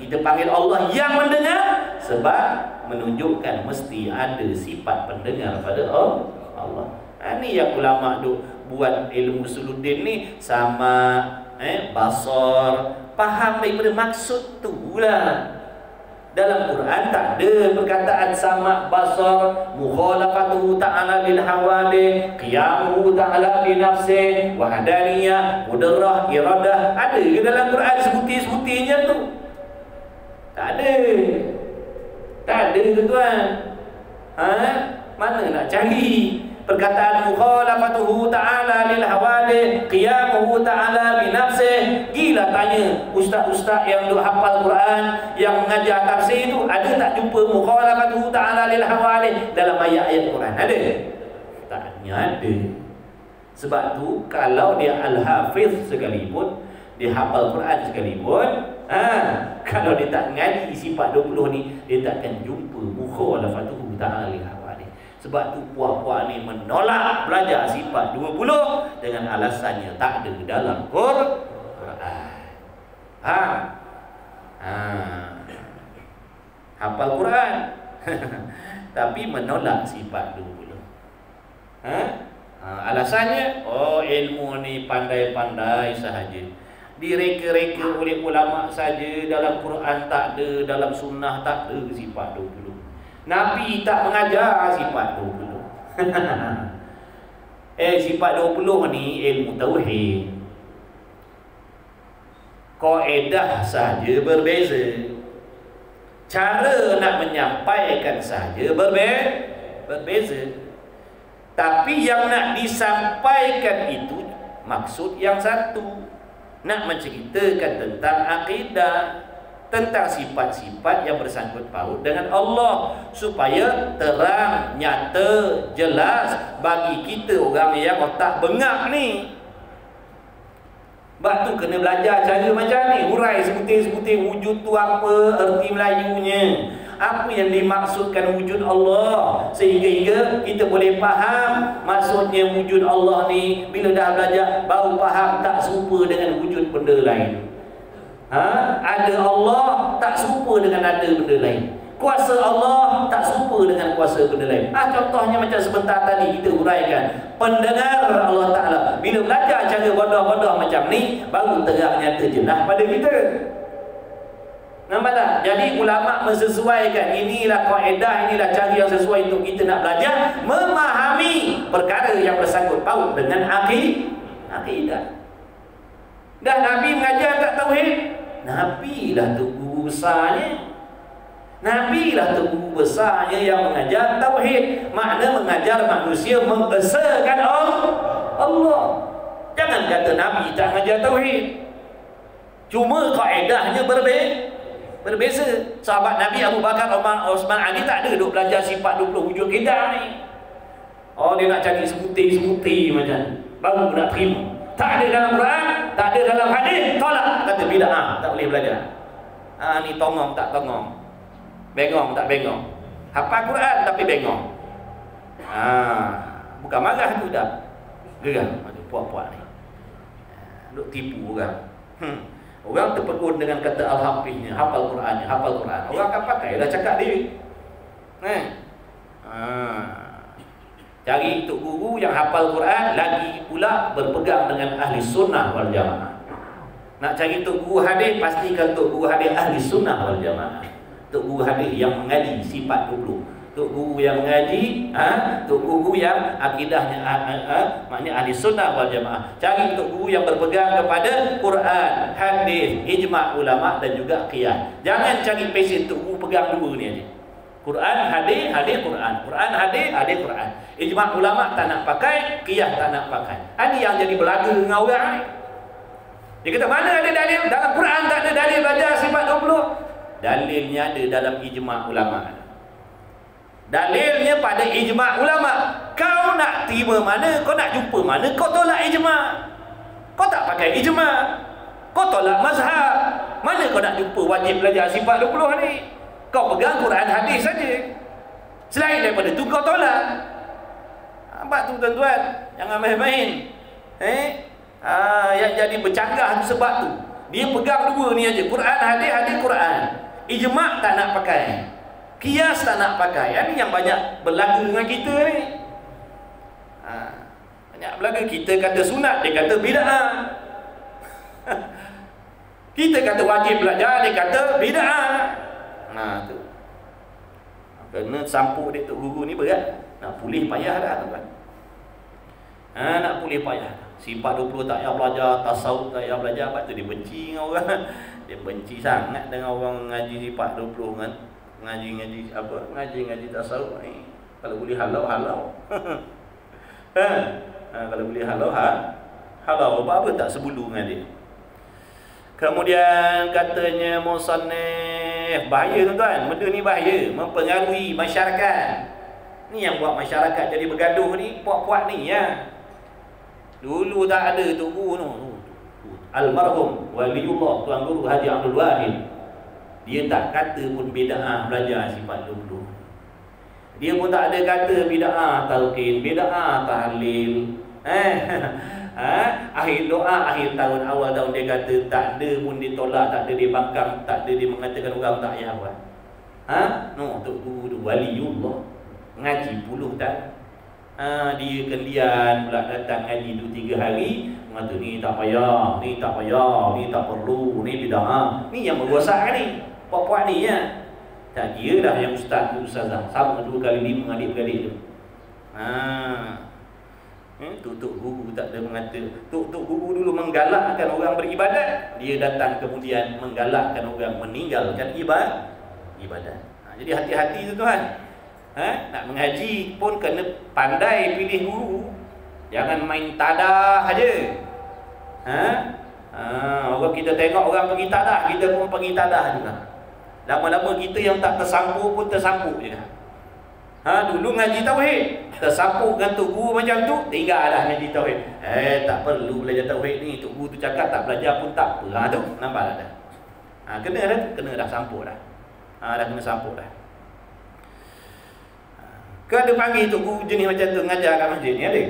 Kita panggil Allah yang mendengar sebab menunjukkan mesti ada sifat pendengar pada Allah. Ini yang ulama duk buat ilmu usuluddin ni, sama basar, faham daripada maksud tu lah. Dalam Quran tak ada perkataan sama basar, mukhalafatuhu ta'ala bil hawadih, qiyamuhu ta'ala bi nafsih, wahdaniyah, qudrah, iradah. Ada ke dalam Quran sebutir-sebutirnya tu? Tak ada. Tak ada tuan. Mana nak cari perkataan mukhalafatuhu ta'ala lil hawadih, qiyamuhu ta'ala bi nafsih? Gila tanya ustaz-ustaz yang duk hafal Quran, yang mengajar tafsir tu, ada tak jumpa mukhalafatuhu ta'ala lil hawadih dalam ayat-ayat Quran? Ada? Tak ada. Sebab tu kalau dia al-hafiz sekalipun, dia hafal Quran sekalipun, kalau dia tak ngaji sifat 20 ni, dia takkan jumpa mukhalafatuhu ta'ala lil hawadih. Sebab tu puak-puak ni menolak belajar sifat 20 dengan alasannya tak ada dalam Quran. Hafal Quran tapi menolak sifat 20. Alasannya ilmu ni pandai-pandai sahaja, direka-reka oleh ulama saja, dalam Quran tak ada, dalam sunnah tak ada sifat 20. Nabi tak mengajar sifat 20. Sifat 20 ni ilmu tauhid. Kaedah saja berbeza, cara nak menyampaikan saja berbeza. Tapi yang nak disampaikan itu maksud yang satu, nak menceritakan tentang akidah, tentang sifat-sifat yang bersangkut paut dengan Allah, supaya terang, nyata, jelas bagi kita orang yang otak bengak ni. Sebab tu kena belajar cara macam ni, hurai sebutir-sebutir wujud tu apa, erti Melayunya, apa yang dimaksudkan wujud Allah, sehingga kita boleh faham maksudnya wujud Allah ni. Bila dah belajar baru faham, tak serupa dengan wujud benda lain. Ada Allah tak serupa dengan ada benda lain. Kuasa Allah tak serupa dengan kuasa benda lain. Contohnya macam sebentar tadi kita huraikan, pendengar Allah Ta'ala. Bila belajar cara bodoh-bodoh macam ni, baru terang nyata jelas pada kita. Nampak tak? Jadi ulama mensesuaikan, inilah kaedah, inilah cara yang sesuai untuk kita nak belajar memahami perkara yang bersangkut paut dengan akidah. Dah Nabi mengajar tak tauhid? Nabi lah tu guru besarnya. Nabi lah tu guru besarnya yang mengajar tauhid. Makna mengajar manusia mengesakan Allah. Jangan kata Nabi tak mengajar tauhid. Cuma kaedahnya berbeza. Sahabat Nabi Abu Bakar, Umar, Osman, Ali tak ada duk belajar sifat 20 wujud kedah ni. Oh, dia nak cari sebuti macam baru nak terima. Tak ada dalam Quran, tak ada dalam hadis, tolak, kata bid'ah, tak boleh belajar. Ni tongong tak tongong, bengong tak bengong, hafal Quran tapi bengong. Bukan marah tu dah, geram. Aduh, puak-puak ni duk tipu orang. Orang terpegun dengan kata al-hafiznya, hafal Qurannya, hafal Quran. Orang akan pakai dah cakap dia. Cari tok guru yang hafal Quran, lagi pula berpegang dengan ahli sunnah wal jamaah. Nak cari tok guru hadis, pastikan tok guru hadis ahli sunnah wal jamaah. Tok guru hadis yang mengaji sifat 20. Tok guru yang mengaji, tok guru yang akidahnya maknanya ahli sunnah wal jamaah. Cari tok guru yang berpegang kepada Quran, hadis, ijma' ulama dan juga qiyas. Jangan cari pesen tok guru pegang dua ni aja. Quran, hadis, hadis, Quran. Quran, hadis, hadis, Quran. Ijma' ulama tak nak pakai, qiyas tak nak pakai. Ini yang jadi belaga dengan orang ni. Dia kata, mana ada dalil? Dalam Quran tak ada dalil belajar sifat 20. Dalilnya ada dalam ijma' ulama. Dalilnya pada ijma' ulama. Kau nak terima mana? Kau nak jumpa mana? Kau tolak ijma'. Kau tak pakai ijma'. Kau tolak mazhab. Mana kau nak jumpa wajib belajar sifat 20 ni? Kau pegang Quran hadis saja. Selain daripada tu kau tolak. Nampak tu tuan-tuan, jangan main-main. Yang jadi bercanggah tu sebab tu. Dia pegang dua ni aja, Quran hadis, hadis Quran. Ijma' tak nak pakai. Qiyas tak nak pakai. Ini yang banyak berlaku dengan kita ni. Banyak berlaku. Kita kata sunat, dia kata bid'ah. Kita kata wajib belajar, dia kata bid'ah. Tu kena sampuk dia tok guru ni berat. Nak pulih payah dah tuan. Nak pulih payah. Sifat 20 tak payah belajar, tasawuf tak payah belajar. Sebab tu dia benci dengan orang. Dia benci sangat dengan orang ngaji sifat 20 kan. Ngaji apa? Ngaji tasawuf ni. Kalau boleh halau. Kalau boleh halau apa tak sebulu dengan dia. Kemudian katanya musannif, bahaya tuan-tuan, benda ni bahaya, mempengaruhi masyarakat. Ni yang buat masyarakat jadi bergaduh ni, puak-puak ni ya. Dulu tak ada tok guru tu. Almarhum waliullah Tuan Guru Haji Abdul Wahid. Dia tak kata pun bid'ah belajar sifat 20. Dia pun tak ada kata bid'ah talqin, bid'ah tahlil. Akhir doa akhir tahun, awal tahun dia kata tak ada pun ditolak, tak ada dibangkang, tak ada dia mengatakan orang tak payah buat. Tok guru tu waliullah ngaji puluh tak. Dia kendian pula datang ngaji 2-3 hari, mengata ni tak payah, ni tak payah, ni tak perlu, ni bid'ah. Ni yang merosak ni. Puak-puak ni ya. Tak kira dah yang ustaz tu ustazah sama 2 kali 5 adik-beradik tu. Tok guru tak ada mengata. Tok guru dulu menggalakkan orang beribadat, dia datang kemudian menggalakkan orang meninggalkan ibadat. Jadi hati-hati tu tuan. Nak mengaji pun kena pandai pilih guru. Jangan main tadah aja. Orang kita tengok orang pergi tadah, kita pun pergi tadah juga. Lama-lama kita yang tak tersampuk pun tersampuk je. Dulu ngaji tauhid, tersampuk dengan tok guru macam tu, tinggal dah ngaji tauhid. Tak perlu belajar tauhid ni, tok guru tu cakap tak belajar pun tak apa. Tu nampak dah. Kena dah sampuk dah. Dah kena sampuk dah. Kau ada panggil tok guru jenis macam tu ngajar kat masjid ni ada?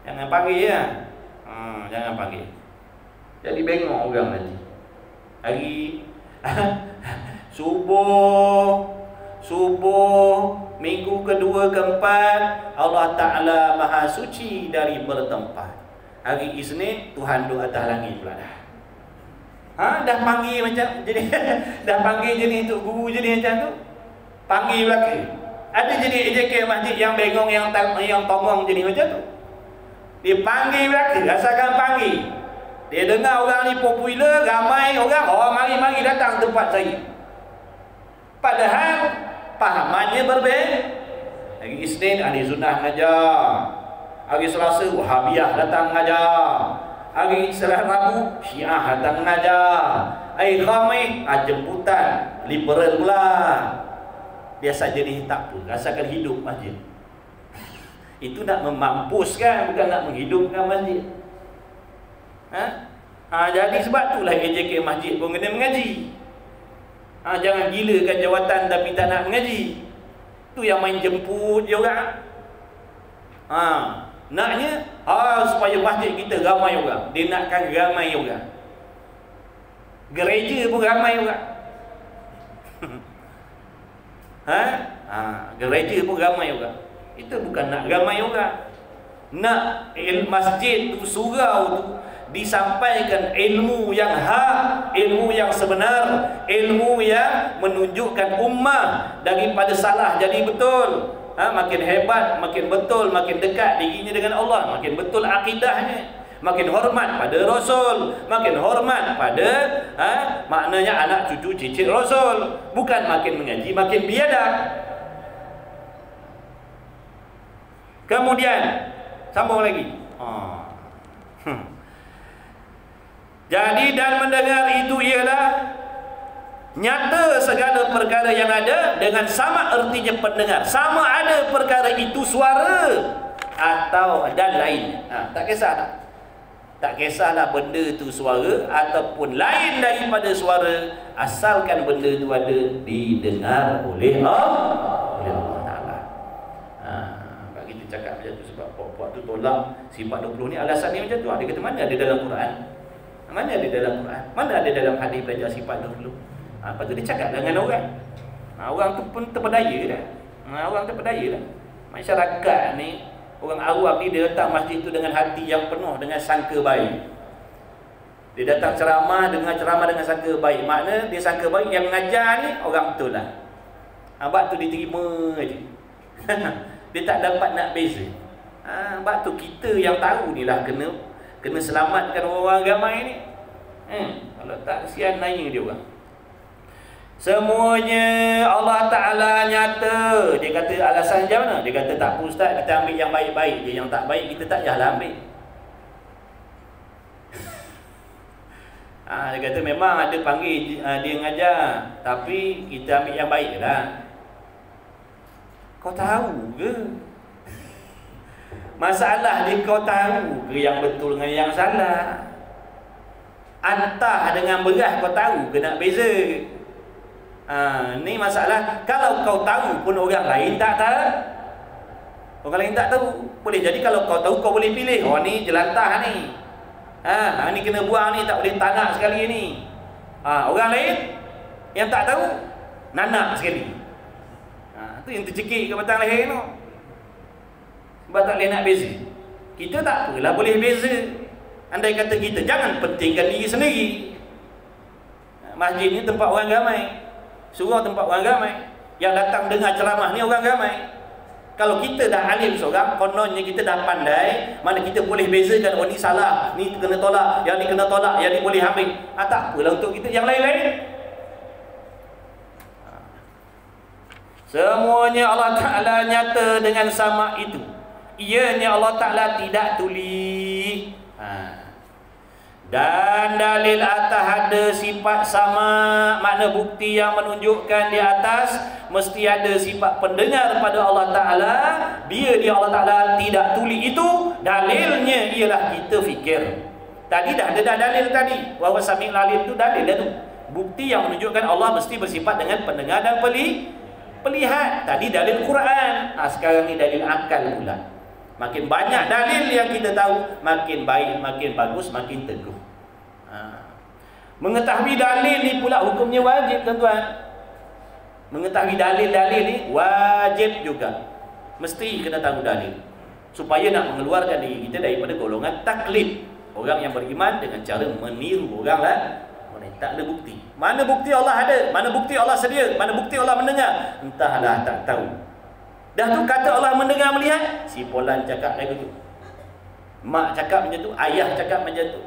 Jangan panggil ya. Jangan panggil. Jadi bengok orang nanti. Hari subuh minggu kedua keempat, Allah Ta'ala maha suci dari bertempat. Hari Isnin Tuhan duduk atas langit pula dah. Dah panggil macam jadi dah panggil jadi untuk guru jadi macam tu. Panggil belakang. Ada jadi AJK masjid yang bengong yang tongong jadi macam tu. Dia panggil belakang, asalkan panggil. Dia dengar orang ni popular, ramai orang, mari datang tempat saya. Padahal pahamannya berbeza. Hari Isnin ahli sunnah ngajar. Hari Selasa Wahabiyah datang ngajar. Hari Rabu Syiah datang ngajar. Hari Khamis jemputan liberal pula. Biasa jadi tak apa, rasakan hidup masjid. Itu nak memampuskan, bukan nak menghidupkan masjid. Jadi sebab itulah AJK masjid pun kena mengaji. Jangan gilakan jawatan tapi tak nak mengaji. Tu yang main jemput je orang. Naknya supaya masjid kita ramai orang. Dia nakkan ramai orang. Gereja pun ramai orang. Gereja pun ramai orang. Itu bukan nak ramai orang. Nak masjid tu, surau tu disampaikan ilmu yang hak, ilmu yang sebenar, ilmu yang menunjukkan ummah daripada salah jadi betul. Makin hebat, makin betul, makin dekat dirinya dengan Allah, makin betul akidahnya, makin hormat pada Rasul, makin hormat pada maknanya anak cucu cicit Rasul. Bukan makin mengaji, makin biadab. Kemudian sambung lagi. Jadi dan mendengar itu ialah nyata segala perkara yang ada dengan sama artinya pendengar. Sama ada perkara itu suara atau dan lain. Tak kisah tak? Tak kisahlah benda itu suara ataupun lain daripada suara, asalkan benda itu ada didengar oleh Allah Ta'ala. Bagi kita cakap macam tu sebab puak-puak tu tolak sifat 20 ni, alasan ni macam tu. Dia kata mana ada dalam Quran? Mana ada dalam Quran? Mana ada dalam hadis belajar sifat 20? Lepas tu dia cakap dengan orang. Orang tu pun terpedaya dah. Orang terpedaya dah. Masyarakat ni, orang awam ni, dia datang masjid tu dengan hati yang penuh dengan sangka baik. Dia datang ceramah dengan sangka baik. Makna dia sangka baik yang mengajar ni orang betul lah. Sebab tu diterima je. Dia tak dapat nak beza. Sebab tu kita yang tahu ni lah kena selamatkan orang ramai ni. Kalau tak, kesian nanya dia orang. Semuanya Allah Ta'ala nyata. Dia kata alasan macam mana? Dia kata tak apa ustaz, kita ambil yang baik-baik je. Yang tak baik kita tak payahlah ambil. Dia kata memang ada panggil dia ngajar, tapi kita ambil yang baik lah. Kau tahu ke? Masalah dia kau tahu ke yang betul dengan yang salah? Antah dengan beras kau tahu ke nak beza? Ni masalah. Kalau kau tahu pun orang lain tak tahu. Orang lain tak tahu. Boleh jadi kalau kau tahu kau boleh pilih. Ni jelantah ni. Ni kena buang ni, tak boleh tanak sekali ni. Orang lain yang tak tahu nanak sekali. Tu yang tercekik ke batang leher tu. Sebab tak boleh nak beza. Kita tak apalah boleh beza. Andai kata kita jangan pentingkan diri sendiri. Masjid ni tempat orang ramai. Surau tempat orang ramai. Yang datang dengar ceramah ni orang ramai. Kalau kita dah alim seorang, kononnya kita dah pandai, mana kita boleh bezakan, ni salah, ni kena tolak, yang ni kena tolak, yang ni boleh ambil. Tak apalah untuk kita yang lain-lain. Semuanya Allah Ta'ala nyata dengan sama itu. Ianya Allah Ta'ala tidak tuli. Dan dalil atas ada sifat sama, makna bukti yang menunjukkan di atas mesti ada sifat pendengar pada Allah Ta'ala. Dia Allah Ta'ala tidak tuli itu, dalilnya ialah kita fikir. Tadi dah ada dalil tadi, wa sami'ul alim itu dalil dah tu. Bukti yang menunjukkan Allah mesti bersifat dengan pendengar dan pelihat. Tadi dalil Quran, sekarang ni dalil akal pula. Makin banyak dalil yang kita tahu, makin baik, makin bagus, makin teguh. Mengetahui dalil ni pula hukumnya wajib, tuan-tuan. Mengetahui dalil-dalil ni wajib juga. Mesti kena tahu dalil. supaya nak mengeluarkan diri kita daripada golongan taklid, orang yang beriman dengan cara meniru orang lah. Tak ada bukti. Mana bukti Allah ada? Mana bukti Allah sedia? Mana bukti Allah mendengar? Entahlah, tak tahu. Dah tu kata Allah mendengar melihat, si Polan cakap lagu tu, mak cakap macam tu, ayah cakap macam tu,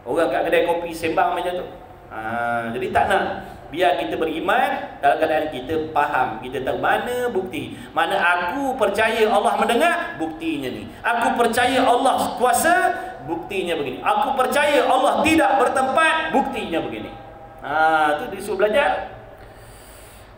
orang kat kedai kopi sembang macam tu. Jadi tak nak. Biar kita beriman dalam keadaan kita faham, kita tahu mana bukti. Mana aku percaya Allah mendengar, buktinya ni. Aku percaya Allah kuasa, buktinya begini. Aku percaya Allah tidak bertempat, buktinya begini. Tu disuruh belajar.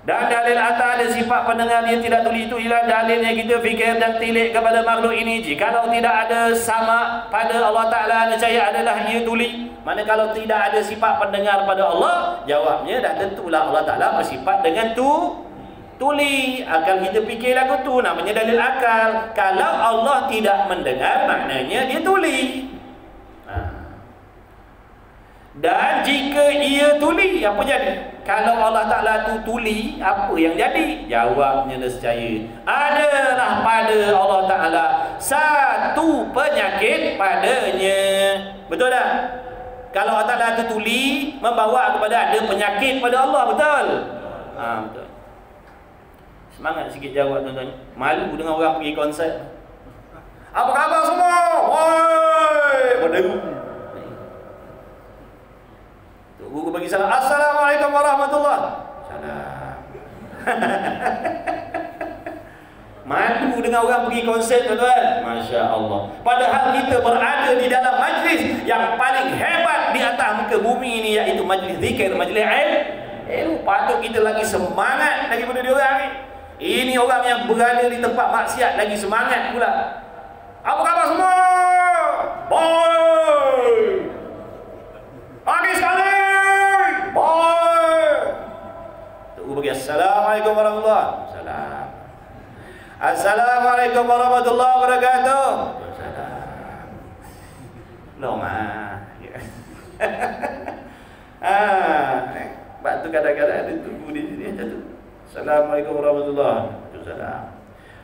Dan dalil atas ada sifat pendengar dia tidak tuli, itu ialah dalilnya kita fikir dan tilik kepada makhluk ini. Jikalau tidak ada sama pada Allah Ta'ala, nescaya adalah ia tuli. Mana kalau tidak ada sifat pendengar pada Allah, jawabnya dah tentulah Allah Ta'ala bersifat dengan tuli. Akal kita fikir lagu tu, namanya dalil akal. Kalau Allah tidak mendengar, maknanya dia tuli. Dan jika ia tuli, apa jadi? Kalau Allah Ta'ala tu tuli, apa yang jadi? Jawabnya nescaya adalah pada Allah Ta'ala satu penyakit padanya. Betul tak? Kalau Allah Ta'ala tu tuli, membawa kepada ada penyakit pada Allah. Betul? Betul. Semangat sikit jawab tuan-tuan. Malu dengan orang pergi konsert. Apa khabar semua? Woi, berderu. Guru bagi salam. Assalamualaikum warahmatullahi. Salam. Malu dengan orang pergi konsert tuan-tuan. Masya Allah. Padahal kita berada di dalam majlis yang paling hebat di atas muka bumi ini, iaitu majlis zikir, majlis ilmu. Patut kita lagi semangat daripada diorang ni. Ini orang yang berada di tempat maksiat lagi semangat pula. Apa khabar semua? Boy! Pagi sekali! Boy! Tunggu bagi Assalamualaikum warahmatullahi wabarakatuh. Assalamualaikum warahmatullahi wabarakatuh. Assalam. Lama. Sebab tu kadang-kadang ada tunggu di sini macam tu. Assalamualaikum warahmatullahi wabarakatuh.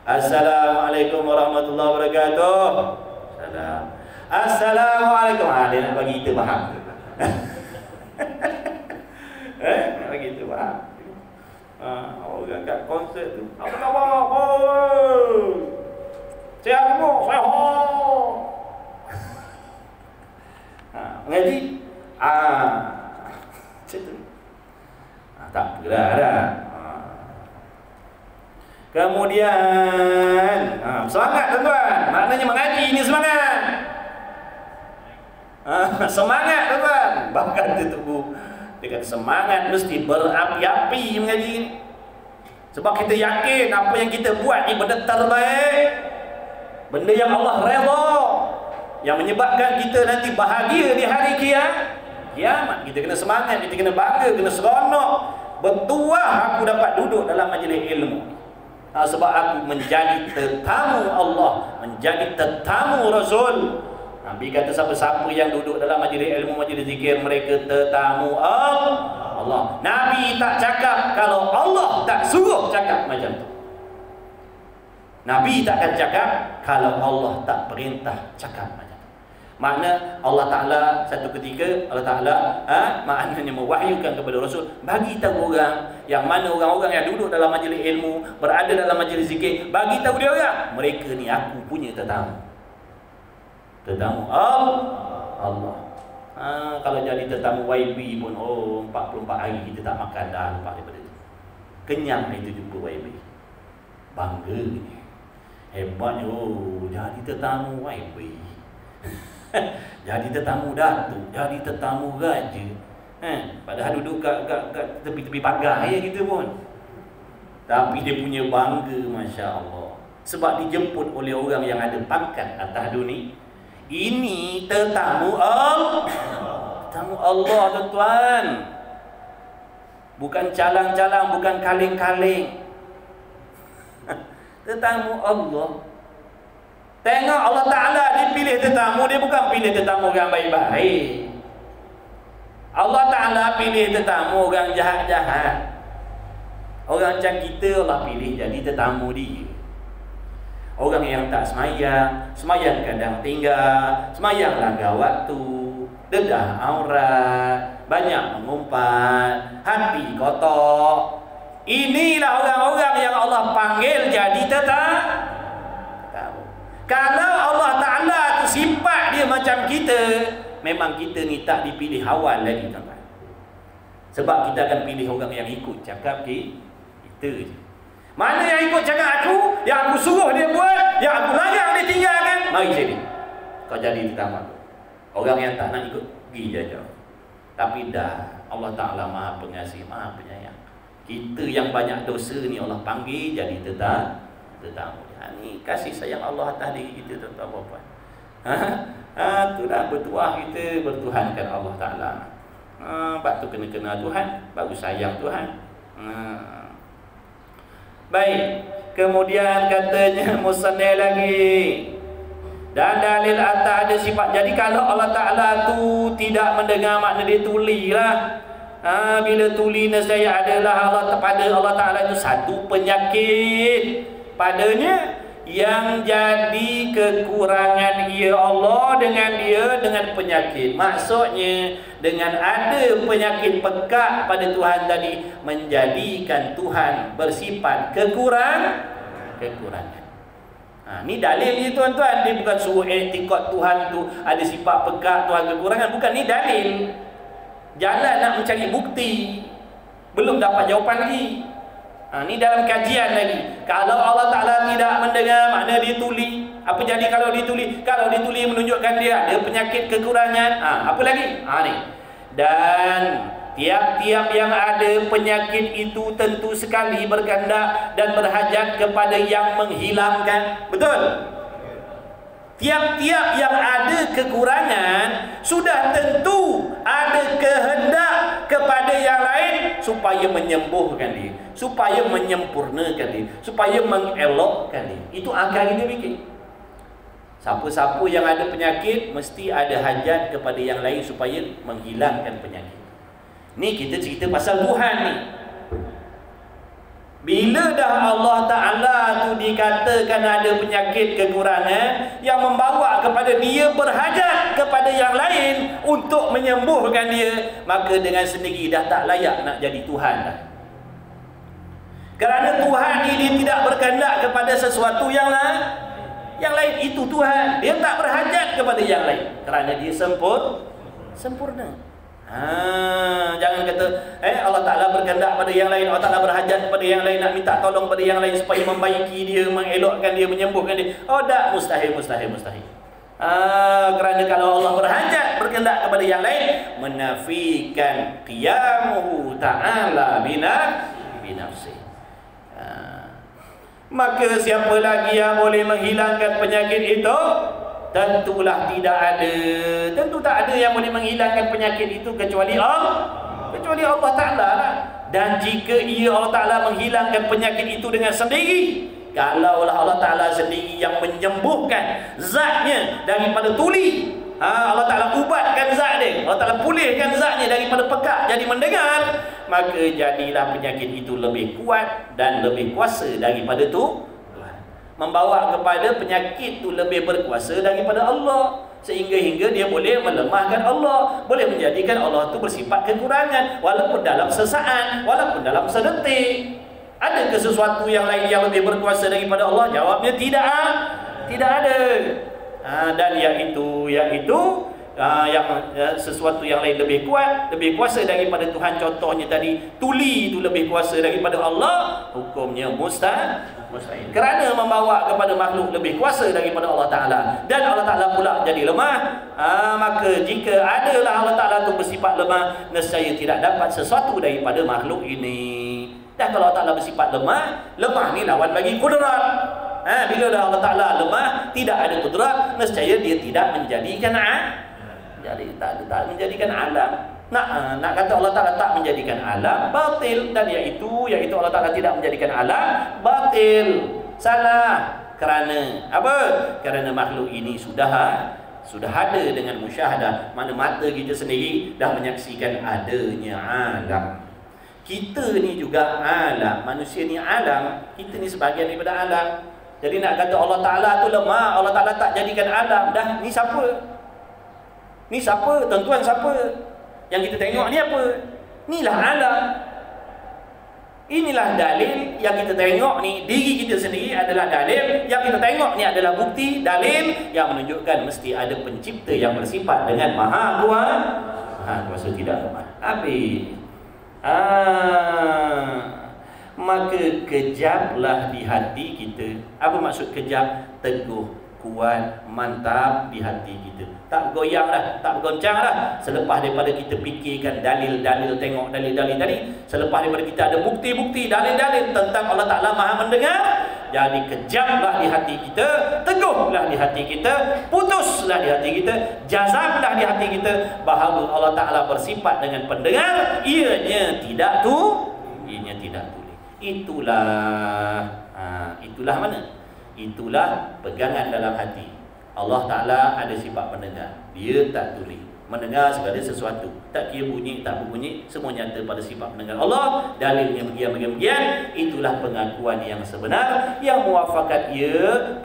Assalamualaikum warahmatullahi wabarakatuh. Assalam. Assalamualaikum. Dia nak bagi kita faham. Nak bagi kita faham. Orang kat konsert tu, apa khabar? Sihat semua? Sihat. Mengaji? Macam tu. Tak apalah dah. Kemudian semangat tuan-tuan. Maknanya mengaji ini semangat. Semangat tuan-tuan. Bahkan dia tunggu. Dia kata semangat mesti berapi-api mengaji ini. Sebab kita yakin apa yang kita buat ni benda terbaik, benda yang Allah redha, yang menyebabkan kita nanti bahagia di hari kiamat. Kita kena semangat, kita kena bangga, kena seronok. Bertuah aku dapat duduk dalam majlis ilmu. Sebab aku menjadi tetamu Allah, menjadi tetamu Rasul. Nabi kata siapa-siapa yang duduk dalam majlis ilmu, majlis zikir, mereka tetamu Allah. Nabi tak cakap kalau Allah tak suruh cakap macam tu. Nabi tak akan cakap kalau Allah tak perintah cakap macam tu. Makna Allah Ta'ala satu ketika Allah Ta'ala maknanya mewahyukan kepada Rasul, bagi tahu orang yang mana orang-orang yang duduk dalam majlis ilmu, berada dalam majlis zikir, bagi tahu dia orang, mereka ni aku punya tetamu. Tetamu Allah. Kalau jadi tetamu YB pun 44 hari kita tak makan dah lepas daripada itu. Kenyang itu jumpa YB. Bangga ni. Hebatnya jadi tetamu YB. Jadi tetamu Datuk, jadi tetamu raja. Padahal duduk kat tepi-tepi pagar ya kita pun. Tapi dia punya bangga, Masya Allah. Sebab dijemput oleh orang yang ada pangkat atas dunia. Ini tetamu Allah. Tetamu Allah tuan-tuan. Bukan calang-calang, bukan kaleng-kaleng. Tetamu Allah. Tengok Allah Ta'ala dia pilih tetamu, dia bukan pilih tetamu orang baik-baik. Allah Ta'ala pilih tetamu orang jahat-jahat. Orang macam kita Allah pilih jadi tetamu dia. Orang yang tak semayang, semayang kadang tinggal, semayang langgar waktu, dedah aurat, banyak mengumpat, hati kotor. Inilah orang-orang yang Allah panggil jadi tetap. Kalau Allah Ta'ala tu sifat dia macam kita, memang kita ni tak dipilih awal lagi, tuan-tuan. Sebab kita akan pilih orang yang ikut cakap kita je. Mana yang ikut cakap aku, yang aku suruh dia buat, yang aku larang dia tinggalkan, mari sini, kau jadi tetamu. Orang yang tak nak ikut, pergi je jauh. Tapi dah, Allah Ta'ala Maha Pengasih, Maha Penyayang. Kita yang banyak dosa ni Allah panggil jadi tetamu. Ni kasih sayang Allah atas diri kita, tuan-tuan puan. Itulah bertuah kita bertuhankan Allah Ta'ala. Bab tu kena kenal Tuhan, baru sayang Tuhan. Baik, kemudian katanya musannif lagi, dan dalil atas ada sifat. Jadi kalau Allah Ta'ala tu tidak mendengar, makna dia tulilah. Bila tuli nescaya adalah pada Allah Ta'ala itu satu penyakit padanya yang jadi kekurangan ia Allah dengan penyakit. Maksudnya dengan ada penyakit pekat pada Tuhan tadi, menjadikan Tuhan bersifat kekurangan. Ni dalil ni, tuan-tuan. Dia bukan suruh etikot Tuhan tu ada sifat pekat, Tuhan kekurangan. Bukan, ni dalil. Jalan nak mencari bukti, belum dapat jawapan lagi. Ni dalam kajian lagi. Kalau Allah Ta'ala tidak mendengar, makna dia tuli. Apa jadi kalau dituli? Kalau dituli menunjukkan dia ada penyakit kekurangan. Apa lagi? Ni. Dan tiap-tiap yang ada penyakit itu tentu sekali berkehendak dan berhajat kepada yang menghilangkan. Betul? Tiap-tiap yang ada kekurangan sudah tentu ada kehendak kepada yang lain supaya menyembuhkan dia, supaya menyempurnakan dia, supaya mengelokkan dia. Itu akal kita fikir. Siapa-siapa yang ada penyakit mesti ada hajat kepada yang lain supaya menghilangkan penyakit. Ni kita cerita pasal Tuhan ni. Bila dah Allah Ta'ala tu dikatakan ada penyakit kekurangan yang membawa kepada dia berhajat kepada yang lain untuk menyembuhkan dia, maka dengan sendiri dah tak layak nak jadi Tuhan dah. Kerana Tuhan ini tidak berkehendak kepada sesuatu yang lain, itu Tuhan. Dia tak berhajat kepada yang lain kerana dia sempurna. Jangan kata Allah Ta'ala berkehendak pada yang lain, Allah Ta'ala berhajat kepada yang lain, nak minta tolong pada yang lain supaya membaiki dia, mengelokkan dia, menyembuhkan dia. Tak, mustahil. Kerana kalau Allah berhajat, berkehendak kepada yang lain, menafikan qiyamuhu ta'ala binafsi. Maka siapa lagi yang boleh menghilangkan penyakit itu? Tentulah tidak ada. Tentu tak ada yang boleh menghilangkan penyakit itu kecuali Allah Ta'ala lah. Dan jika Allah Ta'ala menghilangkan penyakit itu dengan sendiri, kalaulah Allah Ta'ala sendiri yang menyembuhkan zatnya daripada tuli, Allah Ta'ala ubatkan zat dia, Allah Ta'ala pulihkan zatnya daripada pekat jadi mendengar, maka jadilah penyakit itu lebih kuat dan lebih kuasa daripada tu, membawa kepada penyakit itu lebih berkuasa daripada Allah, sehingga dia boleh melemahkan Allah, boleh menjadikan Allah itu bersifat kekurangan, walaupun dalam sesaat, walaupun dalam sedetik. Adakah sesuatu yang lain yang lebih berkuasa daripada Allah? Jawabnya tidak ada. Dan yaitu sesuatu yang lain lebih kuat, lebih kuasa daripada Tuhan. Contohnya tadi, tuli itu lebih kuasa daripada Allah, hukumnya mustahil. Kerana membawa kepada makhluk lebih kuasa daripada Allah Ta'ala, dan Allah Ta'ala pula jadi lemah, maka jika adalah Allah Ta'ala itu bersifat lemah, nescaya tidak dapat sesuatu daripada makhluk ini. Dan kalau Allah Ta'ala bersifat lemah ni lawan bagi kudrat. Bila dah Allah Ta'ala lemah, tidak ada kudrat, nescaya dia tidak menjadikan tak menjadikan alam. Nak kata Allah Ta'ala tak menjadikan alam, batil. Dan iaitu Allah Ta'ala tidak menjadikan alam, batil, salah. Kerana apa? Kerana makhluk ini sudah ada dengan musyahadah. Mana mata kita sendiri dah menyaksikan adanya alam. Kita ni juga alam, manusia ni alam, kita ni sebahagian daripada alam. Jadi nak kata Allah Ta'ala tu lemah, Allah Ta'ala tak jadikan alam, dah ni siapa? Ni siapa? Tuan-tuan siapa? Yang kita tengok ni apa? Inilah alam. Inilah dalil yang kita tengok ni. Diri kita sendiri adalah dalil. Yang kita tengok ni adalah bukti, dalil yang menunjukkan mesti ada pencipta yang bersifat dengan maha kuasa. Maha kuasa tidak lemah. Habis. Maka kejaplah di hati kita. Apa maksud kejap? Teguh, kuat, mantap di hati kita. Tak goyang dah, tak bergoncang dah. Selepas daripada kita fikirkan dalil-dalil, tengok dalil-dalil tadi, selepas daripada kita ada bukti-bukti, dalil-dalil tentang Allah Ta'ala Maha mendengar, jadi kejamlah di hati kita, teguhlah di hati kita, putuslah di hati kita, jazamlah di hati kita bahawa Allah Ta'ala bersifat dengan pendengar, ianya tidak tuli. Itulah mana? Itulah pegangan dalam hati. Allah Ta'ala ada sifat pendengar. Dia tak tuli, mendengar segala sesuatu. Tak kira bunyi, tak berbunyi, semua nyata pada sifat pendengar Allah. Dalilnya begini. Itulah pengakuan yang sebenar, yang muafakat ia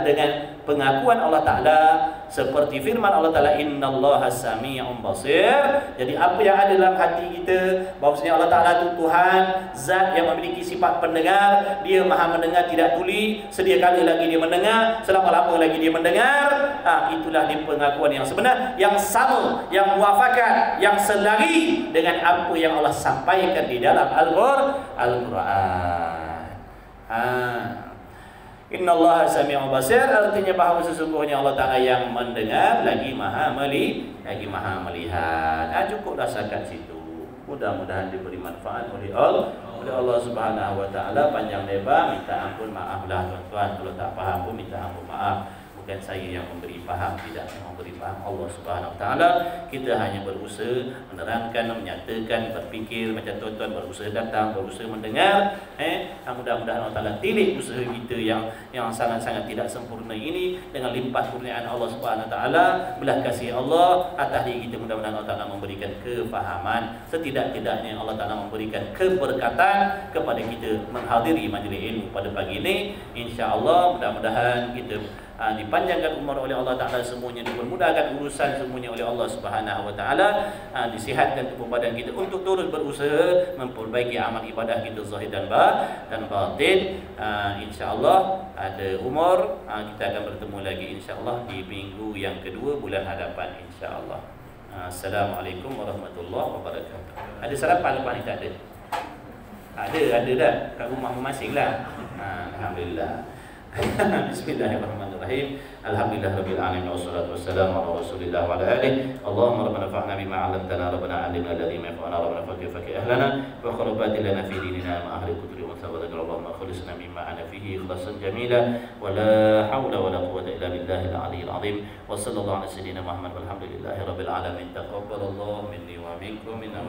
dengan pengakuan Allah Ta'ala seperti firman Allah Ta'ala, innallaha sami'un basir. Jadi apa yang ada dalam hati kita, bahawasanya Allah Ta'ala itu Tuhan, zat yang memiliki sifat pendengar. Dia maha mendengar, tidak tuli. Sedia kala lagi dia mendengar, selama-lama lagi dia mendengar. Itulah dia pengakuan yang sebenar, yang sama, yang muafakat, yang selari dengan apa yang Allah sampaikan di dalam Al-Quran. Innallaha sami'un basir, artinya bahawa sesungguhnya Allah Ta'ala yang mendengar lagi maha melihat. Cukuplah setakat situ. Mudah-mudahan diberi manfaat oleh Allah Subhanahu wa Ta'ala. Panjang lebar minta ampun maaflah tuan-tuan, kalau tak faham pun minta ampun maaf. Bukan saya yang memberi faham, tidak, yang memberi faham Allah Subhanahu wa Ta'ala. Kita hanya berusaha menerangkan, menyatakan, berfikir macam tuan-tuan berusaha datang, berusaha mendengar. Mudah-mudahan Allah Ta'ala tilik usaha kita yang sangat-sangat tidak sempurna ini dengan limpah kurniaan Allah Subhanahu wa Ta'ala, belas kasih Allah atas diri kita. Mudah-mudahan Allah Ta'ala memberikan kefahaman, setidak-tidaknya Allah Ta'ala memberikan keberkatan kepada kita menghadiri majlis ilmu pada pagi ini. InsyaAllah mudah-mudahan kita dipanjangkan umur oleh Allah Ta'ala, semuanya dipermudahkan urusan semuanya oleh Allah Subhanahu wa Ta'ala, disihatkan tubuh badan kita untuk terus berusaha memperbaiki amal ibadah kita zahir dan batin. InsyaAllah ada umur, kita akan bertemu lagi insyaAllah di minggu yang kedua bulan hadapan insyaAllah. Assalamualaikum warahmatullahi wabarakatuh. Ada sarapan lepas ni? Tak ada? Ada dah kat rumah masing-masing lah. Alhamdulillah. Bismillahirrahmanirrahim. Alhamdulillahirabbil alamin wassalatu wassalamu ala Rasulillah wa ala alihi. Allahumma rabbana fa'na bima 'allamtana, rabbana 'allimna alladhi yanfa'una, rabbana faqih ahlana wa kharabat lana fi dinina ma ahli kutri wa sabata. Allahumma khlisna mimma ana fihi ikhlasan jamila wa la hawla wa la quwwata illa billahil aliyyil azim. Wa sallallahu ala sayyidina Muhammad walhamdulillahirabbil alamin. Taqabbalallahu minni wa minkum minna.